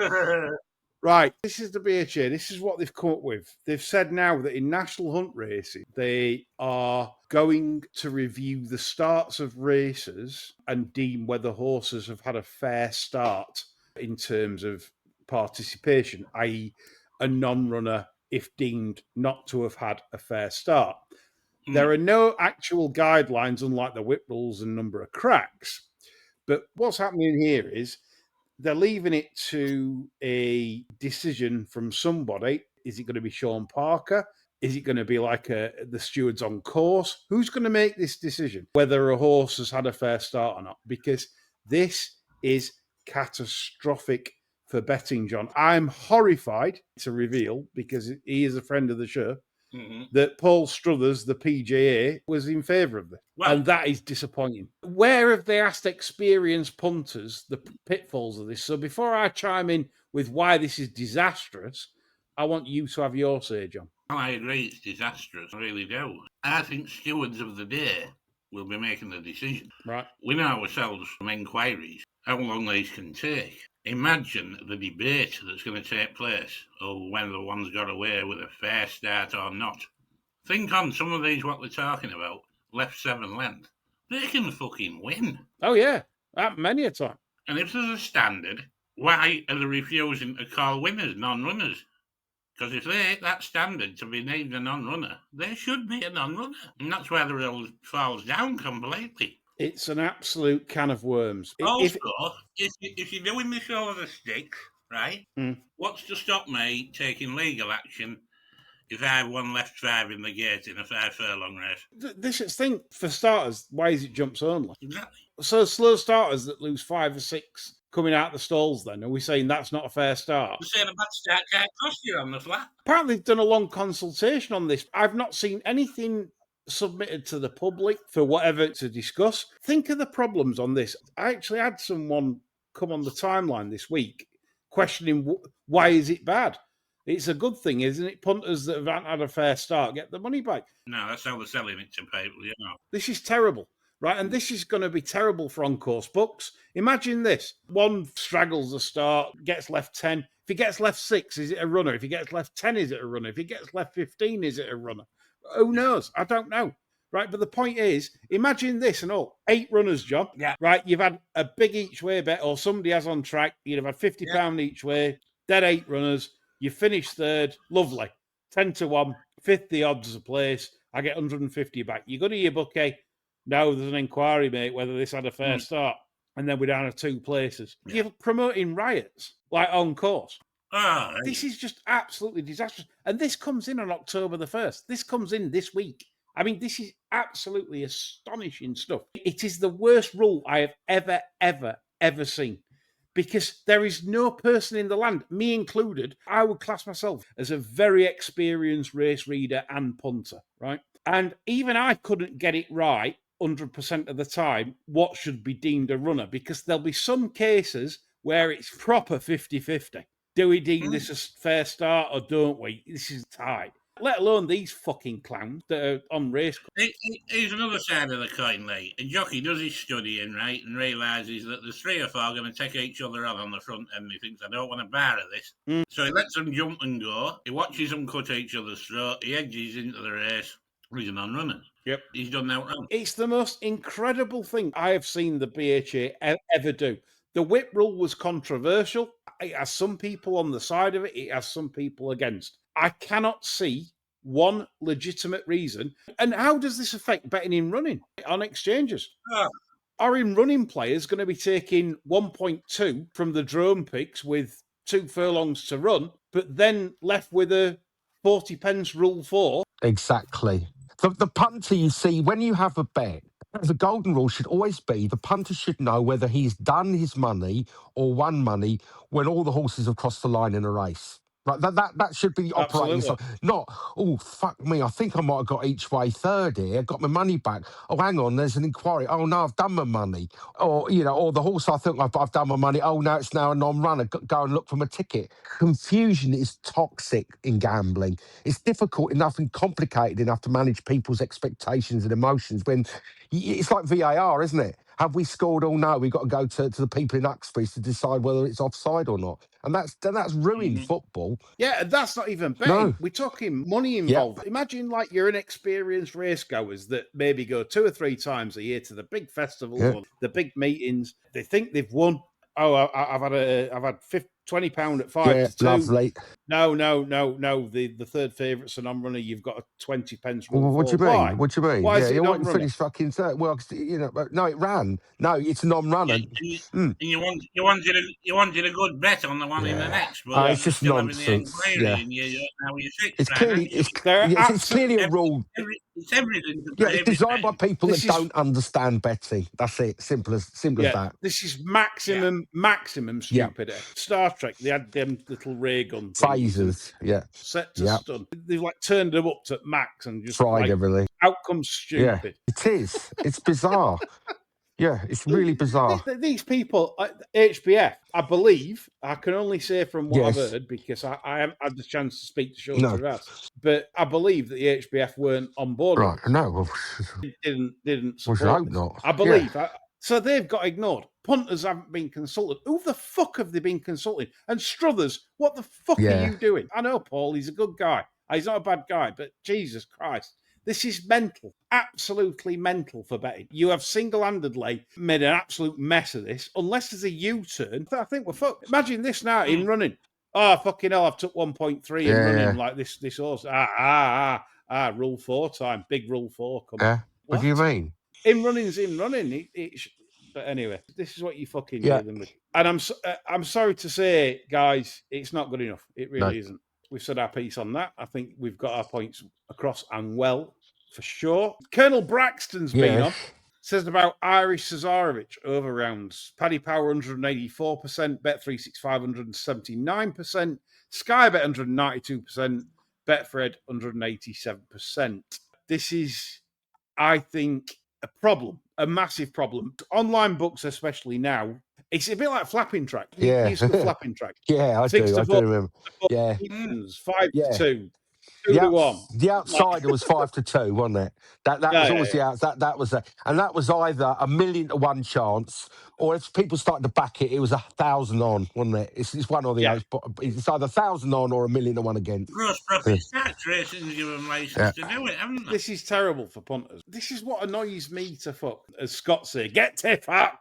D: right, this is the BHA. This is what they've come up with. They've said now that in national hunt racing, they are going to review the starts of races and deem whether horses have had a fair start in terms of participation, i.e. a non-runner if deemed not to have had a fair start. There are no actual guidelines, unlike the whip rules and number of cracks. But what's happening here is they're leaving it to a decision from somebody. Is it going to be Sean Parker? Is it going to be the stewards on course? Who's going to make this decision, whether a horse has had a fair start or not? Because this is catastrophic for betting, John. I'm horrified to reveal, because he is a friend of the show, that Paul Struthers, the PGA, was in favour of this.
F: Well,
D: and that is disappointing. Where have they asked experienced punters the pitfalls of this? So before I chime in with why this is disastrous, I want you to have your say, John.
F: I agree it's disastrous. I really do. I think stewards of the day will be making the decision.
D: Right.
F: We know ourselves from inquiries how long these can take. Imagine the debate that's going to take place over whether one's got away with a fair start or not. Think on some of these, what they're talking about, left 7 length. They can fucking win.
D: Oh, yeah. That many a time.
F: And if there's a standard, why are they refusing to call winners non-runners? Because if they hit that standard to be named a non-runner, they should be a non-runner. And that's where the rule falls down completely.
D: It's an absolute can of worms.
F: Also, if you're doing the show of the sticks, right, what's to stop me taking legal action if I have one left 5 in the gate in a 5 furlong race?
D: This is thing, for starters, why is it jumps only?
F: Exactly.
D: So slow starters that lose 5 or 6 coming out the stalls then, are we saying that's not a fair start?
F: We're saying a bad start can't cost you on the flat.
D: Apparently they've done a long consultation on this. I've not seen anything submitted to the public for whatever to discuss. Think of the problems on this. I actually had someone come on the timeline this week questioning why is it bad? It's a good thing, isn't it? Punters that haven't had a fair start get the money back.
F: No, that's how they're selling it to people, you know.
D: This is terrible, right? And this is going to be terrible for on-course books. Imagine this. One straggles the start, gets left 10. If he gets left 6, is it a runner? If he gets left 10, is it a runner? If he gets left 15, is it a runner? Who knows? I don't know. Right, but the point is, imagine this and all. 8 runners, John.
F: Yeah.
D: Right, you've had a big each way bet, or somebody has on track. You'd have had £50 each way. Dead 8 runners. You finish 3rd. Lovely. 10 to 1. 5th the odds of place. I get 150 back. You go to your bookie. No, there's an inquiry, mate, whether this had a fair start. And then we're down to 2 places. Yeah. You're promoting riots, like on course.
F: Oh,
D: This is just absolutely disastrous. And this comes in on October the 1st. This comes in this week. I mean, this is absolutely astonishing stuff. It is the worst rule I have ever seen. Because there is no person in the land, me included, I would class myself as a very experienced race reader and punter, right? And even I couldn't get it right 100% of the time what should be deemed a runner, because there'll be some cases where it's proper 50-50. Do we deem this a fair start or don't we? This is tight. Let alone these fucking clowns that are on race.
F: Here's another side of the coin, like a jockey does his studying, right, and realises that there's 3 or 4 going to take each other on the front end. He thinks, I don't want to bar at this. So he lets them jump and go. He watches them cut each other's throat. He edges into the race. He's a non-runner.
D: Yep.
F: He's done that wrong.
D: It's the most incredible thing I have seen the BHA ever do. The whip rule was controversial. It has some people on the side of it. It has some people against. I cannot see one legitimate reason. And how does this affect betting in running on exchanges? Are in running players going to be taking 1.2 from the drone picks with 2 furlongs to run, but then left with a 40 pence rule 4?
E: Exactly. The punter, you see, when you have a bet, the golden rule should always be the punter should know whether he's done his money or won money when all the horses have crossed the line in a race. Right, that should be the operating side. Not, oh, fuck me, I think I might have got each way 3rd here, got my money back. Oh, hang on, there's an inquiry. Oh, no, I've done my money. Or, you know, or the horse, I think I've done my money. Oh, no, it's now a non-runner. Go and look for my ticket. Confusion is toxic in gambling. It's difficult enough and complicated enough to manage people's expectations and emotions when it's like VAR, isn't it? Have we scored? Oh, no, we've got to go to the people in Uxbridge to decide whether it's offside or not. And that's ruined football.
D: Yeah, that's not even betting.
E: No.
D: We're talking money involved. Yep. Imagine like you're inexperienced racegoers that maybe go 2 or 3 times a year to the big festivals or the big meetings. They think they've won. Oh, I've had £20 at 5 to 2.
E: Lovely.
D: No. The third favourite's a non-runner. You've got a 20 pence rule.
E: What do you mean?
D: Why?
E: What do you mean?
D: Why is it
E: you
D: not
E: want to finish fucking third? Well, you know, no, it ran. No, it's a non-runner.
F: And you wanted a good bet on the one in the next, but
E: it's just nonsense. Yeah. It's clearly a rule.
F: It's everything.
E: It's designed by people that don't understand betting. That's it. Simple as that.
D: This is maximum stupidity. Start Trek, they had them little ray gun thingies and
E: Phasers, yeah.
D: set to stun. They've like turned them up to max and just
E: Tried
D: like
E: everything.
D: outcome stupid.
E: Yeah, it is. It's bizarre. Yeah, it's really bizarre.
D: These people, HBF, I believe, I can only say from what I've
E: Yes.
D: heard because I haven't had the chance to speak to Sean
E: No.
D: Gervais, but I believe that the HBF weren't on board with
E: Right.
D: this.
E: No. Well,
D: Didn't
E: we should
D: support
E: hope
D: this.
E: not.
D: I believe. So they've got ignored. Punters haven't been consulted. Who the fuck have they been consulting? And Struthers, what the fuck are
E: Yeah.
D: you doing? I know Paul, he's a good guy. He's not a bad guy, but Jesus Christ. This is mental, absolutely mental for betting. You have single-handedly made an absolute mess of this. Unless there's a U-turn, I think we're fucked. Imagine this now in running. Oh, fucking hell, I've took 1.3 in running like this horse. Rule 4 time. Big Rule 4 coming.
E: Yeah. What do you mean?
D: In running's in running. But anyway, this is what you fucking dealing with. And I'm sorry to say, guys, it's not good enough. It really isn't. We've said our piece on that. I think we've got our points across and well, for sure. Colonel Braxton's been on. Says about Irish Cesarovic over rounds. Paddy Power 184%, Bet365 179%, Sky Bet 192%, Betfred 187%. This is, I think, a problem, a massive problem. Online books, especially now, it's a bit like Flapping Track. You used to Flapping Track.
E: Yeah, I do remember. Yeah.
D: 5-2. 2-1.
E: The outsider was 5-2, wasn't it? That was always the outside. That was and that was either 1,000,000 to 1 chance, or if people started to back it, it was 1,000 on, wasn't it? It's one or the other. It's either 1,000 on or 1,000,000 to 1 against.
F: Gross profit tax racing's given license to do it, haven't they?
D: This is terrible for punters. This is what annoys me to fuck. As Scott say, get to fuck.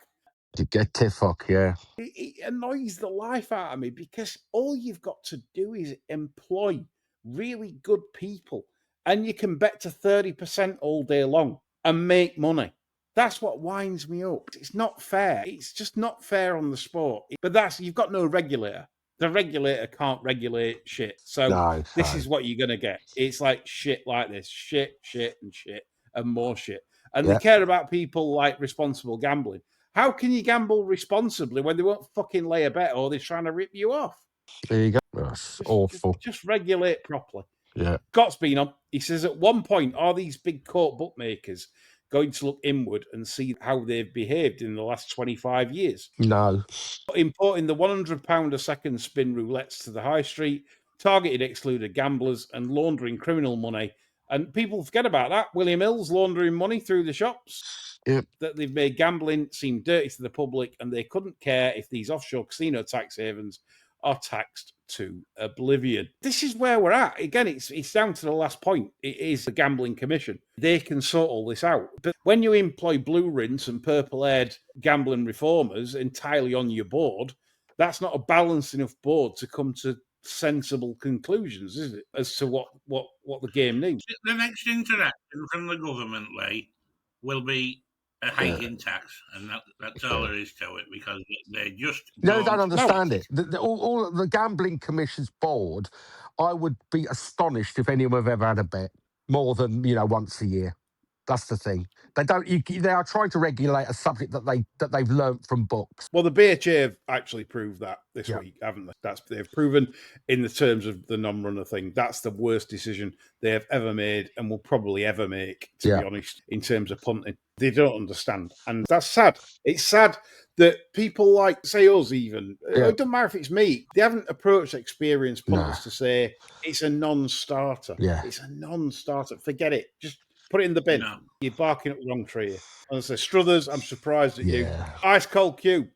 E: Get to fuck, yeah.
D: It annoys the life out of me because all you've got to do is employ really good people and you can bet to 30% all day long and make money. That's what winds me up. It's not fair. It's just not fair on the sport. But you've got no regulator. The regulator can't regulate shit. So this is what you're going to get. It's like shit like this. Shit, and more shit. And they care about people like responsible gambling. How can you gamble responsibly when they won't fucking lay a bet or they're trying to rip you off?
E: There you go. That's awful.
D: Just regulate properly.
E: Yeah.
D: Scott's been on. He says, at one point, are these big court bookmakers going to look inward and see how they've behaved in the last 25 years?
E: No.
D: Importing the £100 a second spin roulettes to the high street, targeted excluded gamblers, and laundering criminal money. And people forget about that. William Hill's laundering money through the shops.
E: Yep.
D: That they've made gambling seem dirty to the public, and they couldn't care if these offshore casino tax havens are taxed to oblivion. This is where we're at. Again, it's down to the last point. It is the Gambling Commission. They can sort all this out. But when you employ blue rinse and purple-haired gambling reformers entirely on your board, that's not a balanced enough board to come to sensible conclusions, is it, as to what the game needs?
F: The next interaction from the government, Lee, will be a hike in tax, and that's all there is to it, because they just
E: they don't understand it. All the Gambling Commission's board, I would be astonished if anyone have ever had a bet more than once a year. That's the thing. They don't. They are trying to regulate a subject that they've learnt from books.
D: Well, the BHA have actually proved that this week, haven't they? They've proven in the terms of the non-runner thing. That's the worst decision they have ever made and will probably ever make, to be honest, in terms of punting. They don't understand, and that's sad. It's sad that people like, say, us even, it doesn't matter if it's me, they haven't approached experienced punters to say it's a non-starter.
E: Yeah.
D: It's a non-starter. Forget it. Just put it in the bin. No. You're barking up the wrong tree. And I say, Struthers, I'm surprised at you. Ice Cold Q.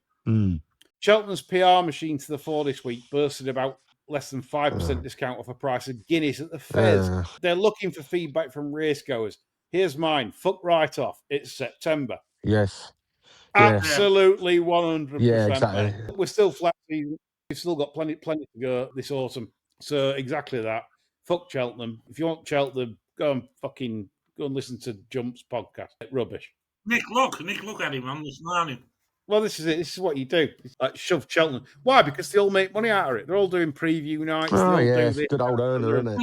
D: Cheltenham's PR machine to the fore this week boasted about less than 5% discount off a price of Guinness at the fairs. They're looking for feedback from racegoers. Here's mine. Fuck right off. It's September.
E: Yes.
D: Absolutely 100%.
E: Yeah, exactly.
D: We're still flat season. We've still got plenty to go this autumn. So exactly that. Fuck Cheltenham. If you want Cheltenham, go and listen to Jump's podcast. Rubbish.
F: Nick Luck had him on this morning.
D: Well, this is it. This is what you do. It's like shove Cheltenham. Why? Because they all make money out of it. They're all doing preview nights.
E: Oh, yeah. Good old earner, isn't it?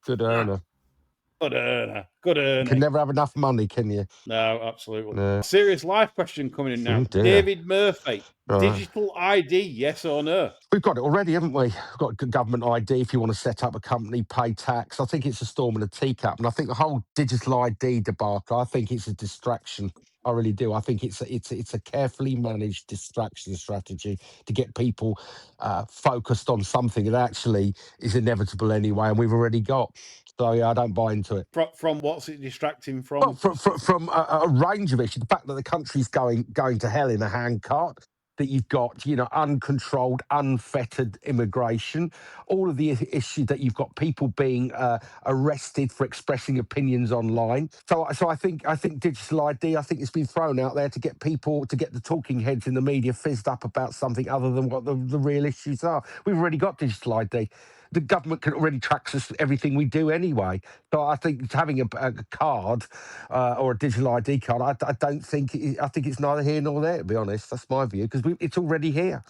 E: Good earner.
D: Good earner. Good
E: You
D: earner.
E: can never have enough money, can you?
D: No, absolutely.
E: No.
D: Serious life question coming in now.
E: Oh, dear.
D: David Murphy,
E: Right.
D: digital ID, yes or no?
E: We've got it already, haven't we? We've got government ID if you want to set up a company, pay tax. I think it's a storm in a teacup. And I think the whole digital ID debacle, I think it's a distraction. I really do. I think it's a carefully managed distraction strategy to get people focused on something that actually is inevitable anyway, and we've already got. So yeah, I don't buy into it.
D: From what's it distracting from?
E: Well, from a range of issues. The fact that the country's going to hell in a handcart, that you've got, uncontrolled, unfettered immigration, all of the issues that you've got people being arrested for expressing opinions online. So I think digital ID, I think it's been thrown out there to get people, to get the talking heads in the media fizzed up about something other than what the real issues are. We've already got digital ID. The government can already track us everything we do anyway. So I think having a card or a digital ID card, I don't think I think it's neither here nor there. To be honest, that's my view because it's already here.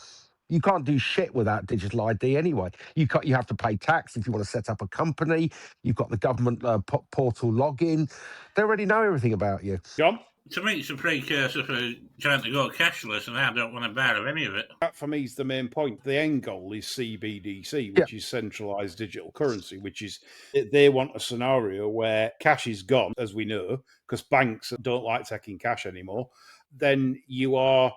E: You can't do shit without digital ID anyway. You have to pay tax if you want to set up a company. You've got the government portal login. They already know everything about you.
D: John?
F: To me, it's a precursor for trying to go cashless, and I don't want to bear of any of it.
D: That for me is the main point. The end goal is CBDC, which is centralized digital currency, which is they want a scenario where cash is gone, as we know, because banks don't like taking cash anymore. Then you are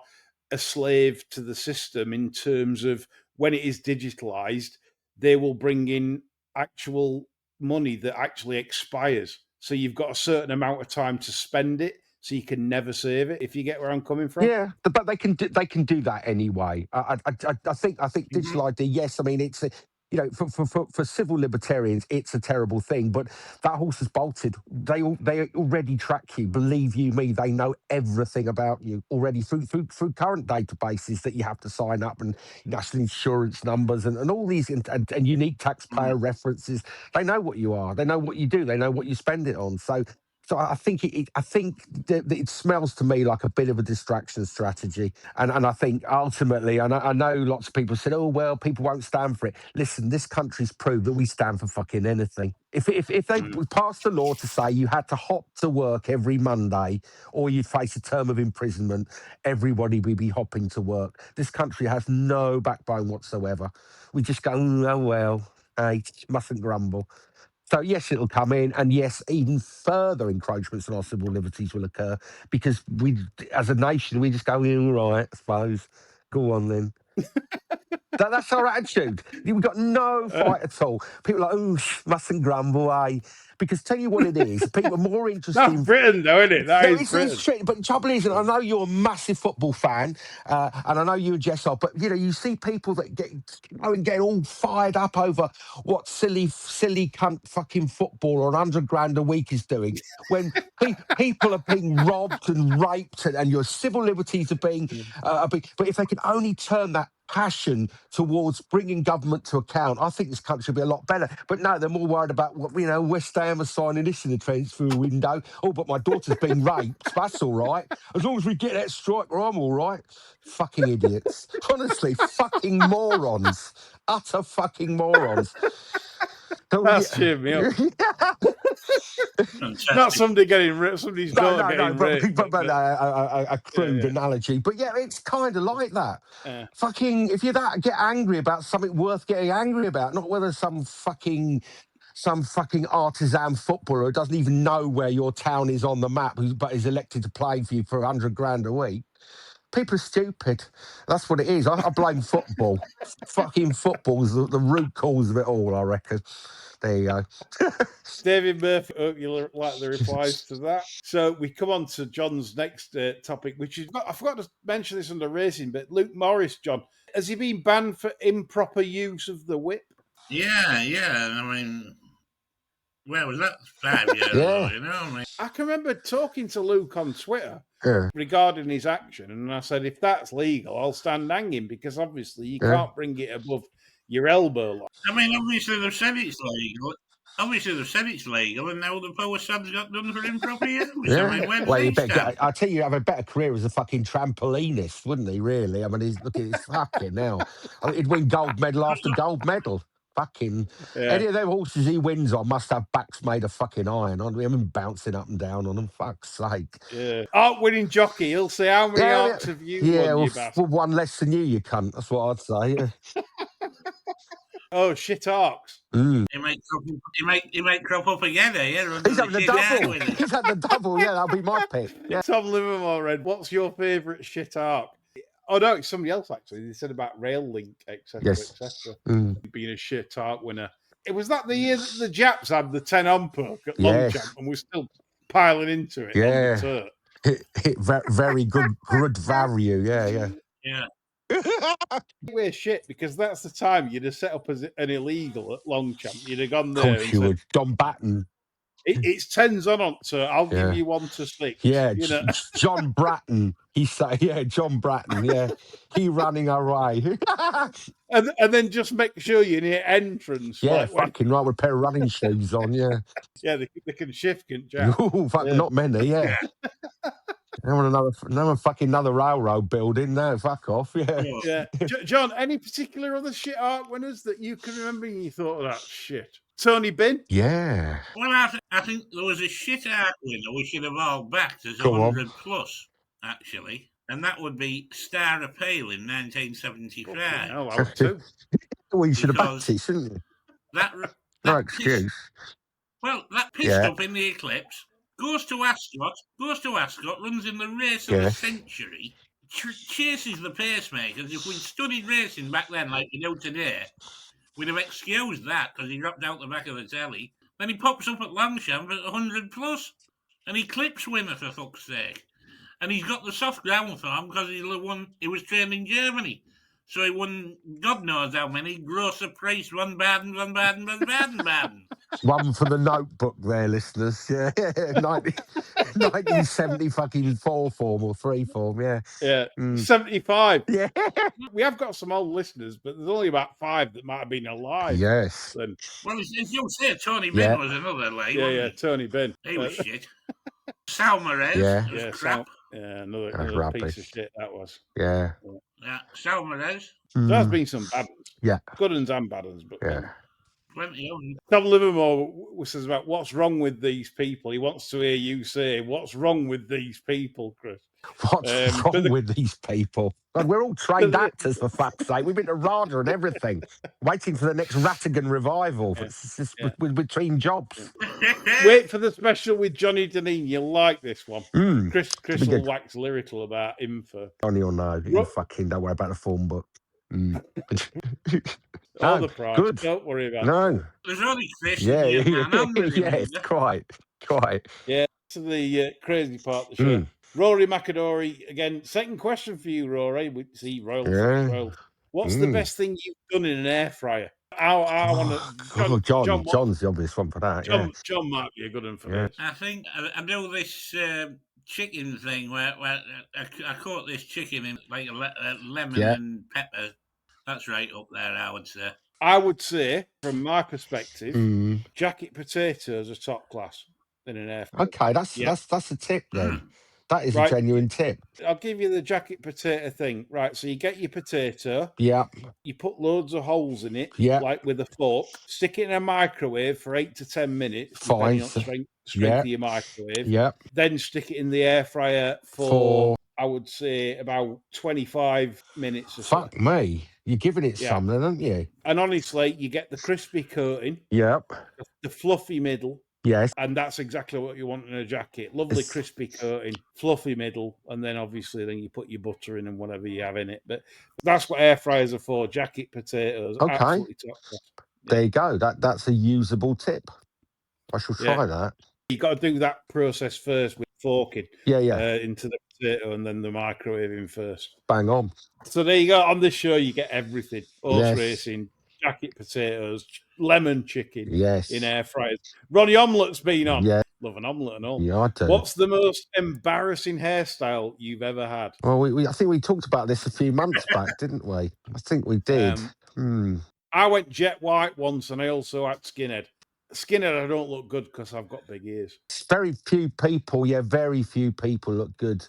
D: a slave to the system in terms of when it is digitalized, they will bring in actual money that actually expires. So you've got a certain amount of time to spend it. So you can never save it, if you get where I'm coming from.
E: Yeah, but they can do that anyway. I think digital ID. Yes, I mean it's for civil libertarians, it's a terrible thing. But that horse is bolted. They already track you. Believe you me, they know everything about you already through current databases that you have to sign up and national insurance numbers and all these and unique taxpayer references. They know what you are. They know what you do. They know what you spend it on. So I think it smells to me like a bit of a distraction strategy, and I think ultimately, and I know lots of people said, "Oh well, people won't stand for it." Listen, this country's proved that we stand for fucking anything. If they passed a law to say you had to hop to work every Monday or you'd face a term of imprisonment, everybody would be hopping to work. This country has no backbone whatsoever. We just go, oh well, hey, mustn't grumble. So yes, it'll come in, and yes, even further encroachments on our civil liberties will occur because we, as a nation, we just go, all right, I suppose. Go on then. That's our attitude. We've got no fight at all. People are like, oh, mustn't grumble, eh? Because tell you what it is, people are more interested in
D: Britain, though, isn't it? It's
E: Britain. But the trouble is, I know you're a massive football fan, and I know you and Jess are, but you see people that get all fired up over what silly cunt fucking football or 100 grand a week is doing when people are being robbed and raped and your civil liberties are being. But if they can only turn that passion towards bringing government to account, I think this country will be a lot better. But no, they're more worried about what West Ham are signing this in the transfer window. Oh, but my daughter's been raped. That's all right. As long as we get that striker, I'm all right. Fucking idiots. Honestly, fucking morons. Utter fucking morons.
D: That's cheered me up. Not somebody getting ripped, somebody's daughter getting raped.
E: But a crude analogy. But yeah, it's kind of like that. Fucking, if you get angry about something worth getting angry about, not whether some fucking artisan footballer who doesn't even know where your town is on the map, but is elected to play for you for 100 grand a week. People are stupid. That's what it is. I blame football. Fucking football's the root cause of it all, I reckon. There you go.
D: David Murphy, hope you'll like the replies to that. So we come on to John's next topic, which is, I forgot to mention this under racing, but Luke Morris, John, has he been banned for improper use of the whip?
F: Yeah. I mean, where was that 5 years ago?
D: I can remember talking to Luke on Twitter regarding his action, and I said, if that's legal, I'll stand hanging, because obviously you can't bring it above your elbow.
F: I mean, obviously they've said it's legal. And now the power subs got done for improper use. I mean,
E: I tell you, have a better career as a fucking trampolinist, wouldn't he? Really? I mean, look at his fucking now. He'd win gold medal after gold medal. Fucking
D: Yeah.
E: any of them horses he wins on must have backs made of fucking iron. I mean, bouncing up and down on them. Fuck's sake.
D: Yeah. Art winning jockey. He'll say, "How many arcs have you won, you bastard?"
E: Well, one less than you cunt. That's what I'd say. Yeah.
D: Oh, shit arcs.
F: He might crop up again here.
E: He's having the double. He's had the double. Yeah, that'll be my pick. Yeah.
D: Tom Livermore read, "What's your favourite shit arc?" Oh no, it's somebody else actually. They said about Rail Link, etc.,
E: Yes.
D: etc. Being a shit arc winner. It was that the year that the Japs had the 10 Unperk at
E: Yes.
D: Longchamp and we're still piling into it on the turf.
E: Hit very good value. Yeah.
D: We're shit because that's the time you'd have set up as an illegal at Longchamp. You'd have gone
E: Of
D: there
E: course
D: and
E: you
D: said,
E: would. John Batten.
D: It's 10s on, so I'll give you 1 to 6.
E: Yeah,
D: you know?
E: John Bratton. He said, John Bratton. Yeah, he running away.
D: and then just make sure you're near entrance.
E: Yeah,
D: like
E: fucking right with a pair of running shoes on. Yeah.
D: Yeah, they can shift, can't Jack?
E: Ooh, fuck, not many. Yeah. I want another railroad building. No, fuck off. Yeah.
D: John, any particular other shit art winners that you can remember and you thought, "Oh, that's shit"? Tony Bin?
E: Yeah.
F: Well, I think there was a shit art winner we should have all backed as
E: Go on.
F: 100 plus, actually. And that would be Star Appeal in 1975.
D: Oh, I would too.
E: Well, you should have backed it, shouldn't you? No excuse.
F: That pissed up in the Eclipse, goes to Ascot, runs in the race of the century, chases the pacemakers. If we'd studied racing back then like we do today, we'd have excused that because he dropped out the back of the telly. Then he pops up at Longchamp at 100 plus, an Eclipse winner for fuck's sake. And he's got the soft ground for him because he was trained in Germany. So he won God knows how many Grosser Preis, Van Baden.
E: One for the notebook there, listeners. Yeah, 1970 fucking 4 form or 3 form, yeah.
D: Yeah, 75.
E: Yeah.
D: We have got some old listeners, but there's only about 5 that might have been alive.
E: Yes.
D: Then.
F: Well, as you'll say, Tony Bin was another late,
D: Yeah, Tony Bin.
F: He was shit. Sal Morez was crap.
D: Another piece of shit that was.
E: Yeah.
F: Sal Morez.
D: There's been some bad ones.
E: Yeah.
D: Good ones and bad ones, but
F: plenty of them.
D: Tom Livermore says about what's wrong with these people. He wants to hear you say, "What's wrong with these people, Chris?"
E: What's wrong with these people? We're all trained actors, for fuck's sake. We've been to RADA and everything, waiting for the next Rattigan revival. It's just between jobs.
D: Wait for the special with Johnny Deneen. You'll like this one. Chris will wax lyrical about Improper.
E: Johnny will know. You fucking don't worry about the form book.
D: All the prize. Good. Don't worry about it.
E: No.
F: There's only Chris. Yes,
E: quite.
D: Yeah, to the crazy part of the show. Rory McAdory, again, second question for you, Rory. We see Royal. What's the best thing you've done in an air fryer? I want to.
E: John's the obvious one for that.
D: John might be a good one for this.
F: I think I do this chicken thing where I caught this chicken in like a lemon and pepper. That's right up there, I would say.
D: I would say, from my perspective, jacket potatoes are top class in an air fryer.
E: Okay, that's a tip then. That is a genuine tip.
D: I'll give you the jacket potato thing. Right, so you get your potato.
E: Yeah.
D: You put loads of holes in it, like with a fork. Stick it in a microwave for 8 to 10 minutes, depending on strength of your microwave.
E: Yeah.
D: Then stick it in the air fryer for I would say, about 25 minutes or so.
E: Fuck me. You're giving it something, aren't you?
D: And honestly, you get the crispy coating.
E: Yep.
D: The fluffy middle.
E: Yes.
D: And that's exactly what you want in a jacket. Lovely crispy coating, fluffy middle, and then obviously then you put your butter in and whatever you have in it. But that's what air fryers are for, jacket potatoes.
E: Okay.
D: Absolutely top class.
E: There you go. That's a usable tip. I shall try that.
D: You've got to do that process first with forking. Into the potato and then the microwaving first.
E: Bang on.
D: So there you go. On this show, you get everything. Horse racing, jacket potatoes, lemon chicken in air fryers. Ronnie Omelette's been on.
E: Yeah.
D: Love an omelette and all.
E: Yeah, I do.
D: What's the most embarrassing hairstyle you've ever had?
E: Well, I think we talked about this a few months back, didn't we? I think we did.
D: I went jet white once and I also had skinhead. Skinhead, I don't look good because I've got big ears.
E: Very few people look good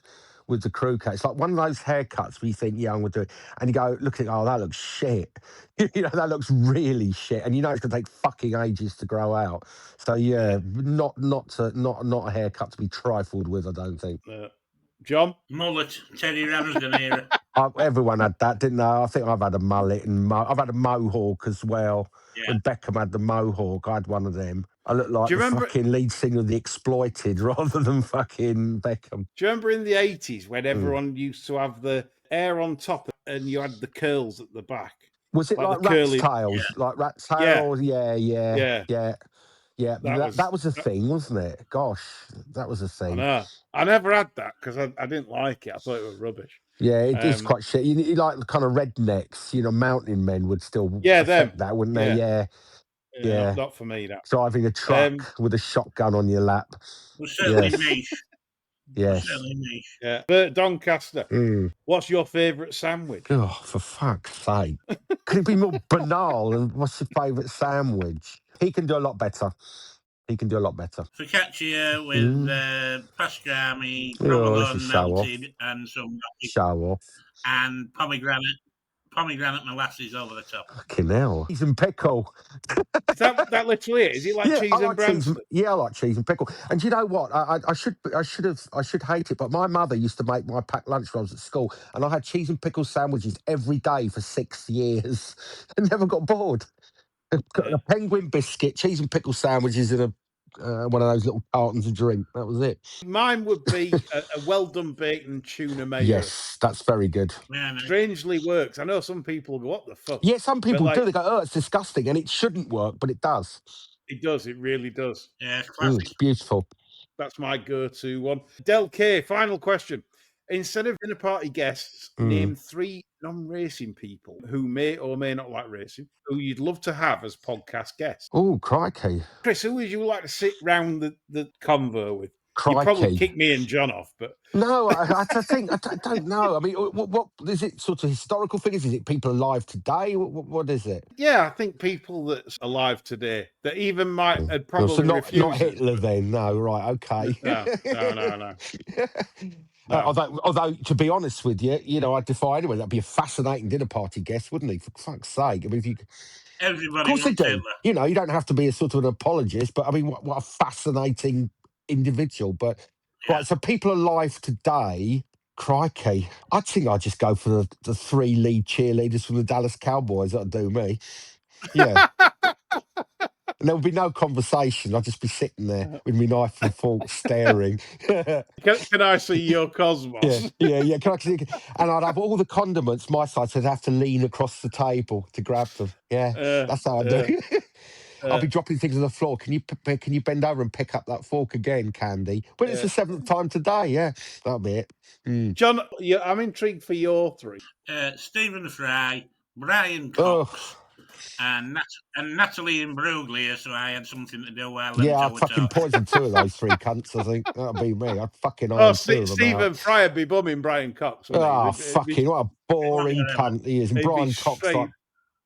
E: with the crew cut. It's like one of those haircuts where you think, yeah, I'm going to do it. And you go, look at it, oh, that looks shit. That looks really shit. And it's going to take fucking ages to grow out. So, not a haircut to be trifled with, I don't think.
D: John?
F: Mullet, Teddy Ramsden era.
E: Everyone had that, didn't they? I think I've had a mullet and I've had a mohawk as well.
F: Yeah.
E: When Beckham had the mohawk, I had one of them. I looked like
D: Do you
E: the
D: remember-
E: fucking lead singer of The Exploited rather than fucking Beckham.
D: Do you remember in the 80s when everyone used to have the hair on top and you had the curls at the back?
E: Was it like
D: the
E: rat's
D: curly-
E: tails? Like rat's tails? Yeah. That was a thing, wasn't it? Gosh, that was a
D: I
E: thing.
D: know. I never had that because I didn't like it. I thought it was rubbish.
E: Yeah, it is quite shit. You like the kind of rednecks, mountain men would still affect that, wouldn't they? Yeah.
D: Not for me, that.
E: Driving a truck with a shotgun on your lap.
F: Was certainly niche.
E: Yes.
F: Certainly niche.
D: Yeah. Bert Doncaster, what's your favourite sandwich?
E: Oh, for fuck's sake. Could it be more banal? And what's your favourite sandwich? He can do a lot better.
F: Focaccia with pastrami, provolone melted, and some
E: show off.
F: And pomegranate molasses over the top.
E: Fucking hell. Cheese and pickle.
D: Is that literally it? Is it like cheese and Branston?
E: I like cheese and pickle. And you know what? I should hate it, but my mother used to make my packed lunch rolls at school, and I had cheese and pickle sandwiches every day for 6 years and never got bored. A penguin biscuit, cheese and pickle sandwiches in one of those little cartons of drink. That was it.
D: Mine would be a well done bacon tuna mayo.
E: Yes, that's very good.
F: Yeah, no.
D: Strangely works. I know some people go, what the fuck?
E: Yeah, some people do. They go, oh, it's disgusting, and it shouldn't work, but it does.
D: It does. It really does.
F: Yeah, it's classic.
E: It's beautiful.
D: That's my go-to one. Del K, final question. Instead of dinner party guests, name 3 non-racing people who may or may not like racing, who you'd love to have as podcast guests.
E: Oh, crikey.
D: Chris, who would you like to sit round the convo with?
E: Crikey.
D: You'd probably kick me and John off, but...
E: No, I don't know. I mean, what is it, sort of historical figures? Is it people alive today? What is it?
D: Yeah, I think people that's alive today that even might had probably
E: so not
D: refused
E: Hitler then. No, right, okay.
D: No.
E: No. Although, to be honest with you, I'd defy anyone. That'd be a fascinating dinner party guest, wouldn't he? For fuck's sake! I mean, if you,
F: everybody,
E: of course they do.
F: Hitler.
E: You don't have to be a sort of an apologist, but I mean, what a fascinating individual. But right, so people alive today, crikey! I think I'd just go for the 3 lead cheerleaders from the Dallas Cowboys. That'd do me. Yeah. And there would be no conversation. I'd just be sitting there with my knife and fork staring.
D: Can I see your cosmos?
E: Yeah. Can I see? And I'd have all the condiments my side, so I'd have to lean across the table to grab them. Yeah, that's how I do. I'll be dropping things on the floor. Can you bend over and pick up that fork again, Candy? But it's the 7th time today. Yeah, that'll be it.
D: John, I'm intrigued for your 3.
F: Stephen Fry, Brian Cox. And Natalie Imbruglia, so I had something to do while
E: I'd fucking poison 2 of those 3 cunts, I think. That'd be me. I'd fucking
D: Stephen Fry would be bumming Brian Cox.
E: Fucking what a boring cunt he is. And Brian Cox, like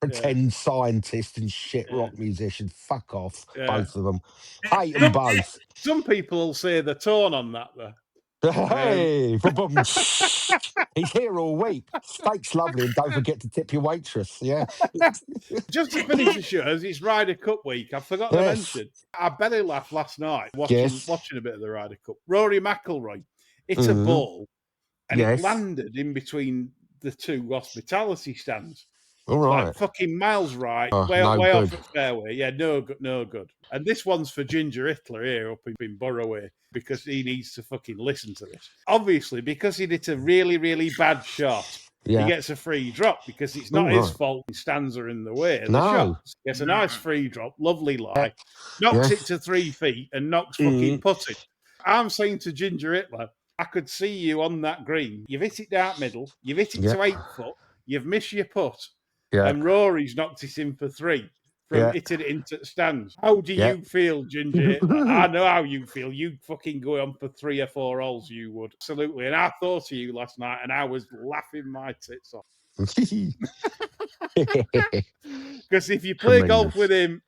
E: pretend scientist and shit rock musician. Fuck off, both of them. Hate them both.
D: Some people will say the tone on that, though.
E: Hey, he's here all week. Steak's lovely, and don't forget to tip your waitress. Yeah.
D: Just to finish the show, as it's Ryder Cup week, I forgot to mention, I belly laughed last night watching a bit of the Ryder Cup. Rory McIlroy hit a ball, and it landed in between the 2 hospitality stands.
E: All right.
D: Like fucking miles right, way off at fairway. Yeah, no good. And this one's for Ginger Hitler here up in Borroway, because he needs to fucking listen to this. Obviously, because he did a really, really bad shot, he gets a free drop because it's not his fault. His stands are in the way of the shots. Gets a nice free drop, lovely lie, knocks it to 3 feet and knocks fucking putting. I'm saying to Ginger Hitler, I could see you on that green. You've hit it down middle. You've hit it to 8 foot. You've missed your putt. Yeah. And Rory's knocked it in for 3 from hitting it into the stands. How do you feel, Ginger? I know how you feel. You'd fucking go on for 3 or 4 holes, you would. Absolutely. And I thought of you last night, and I was laughing my tits off. Because if you play golf with him,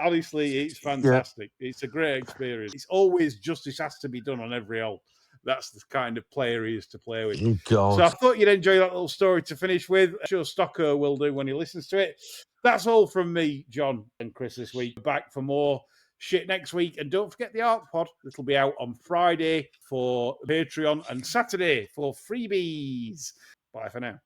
D: honestly, it's fantastic. It's a great experience. It's always justice has to be done on every hole. That's the kind of player he is to play with.
E: God.
D: So I thought you'd enjoy that little story to finish with. I'm sure Stocko will do when he listens to it. That's all from me, John and Chris this week. Back for more shit next week. And don't forget the Art Pod. It'll be out on Friday for Patreon and Saturday for freebies. Bye for now.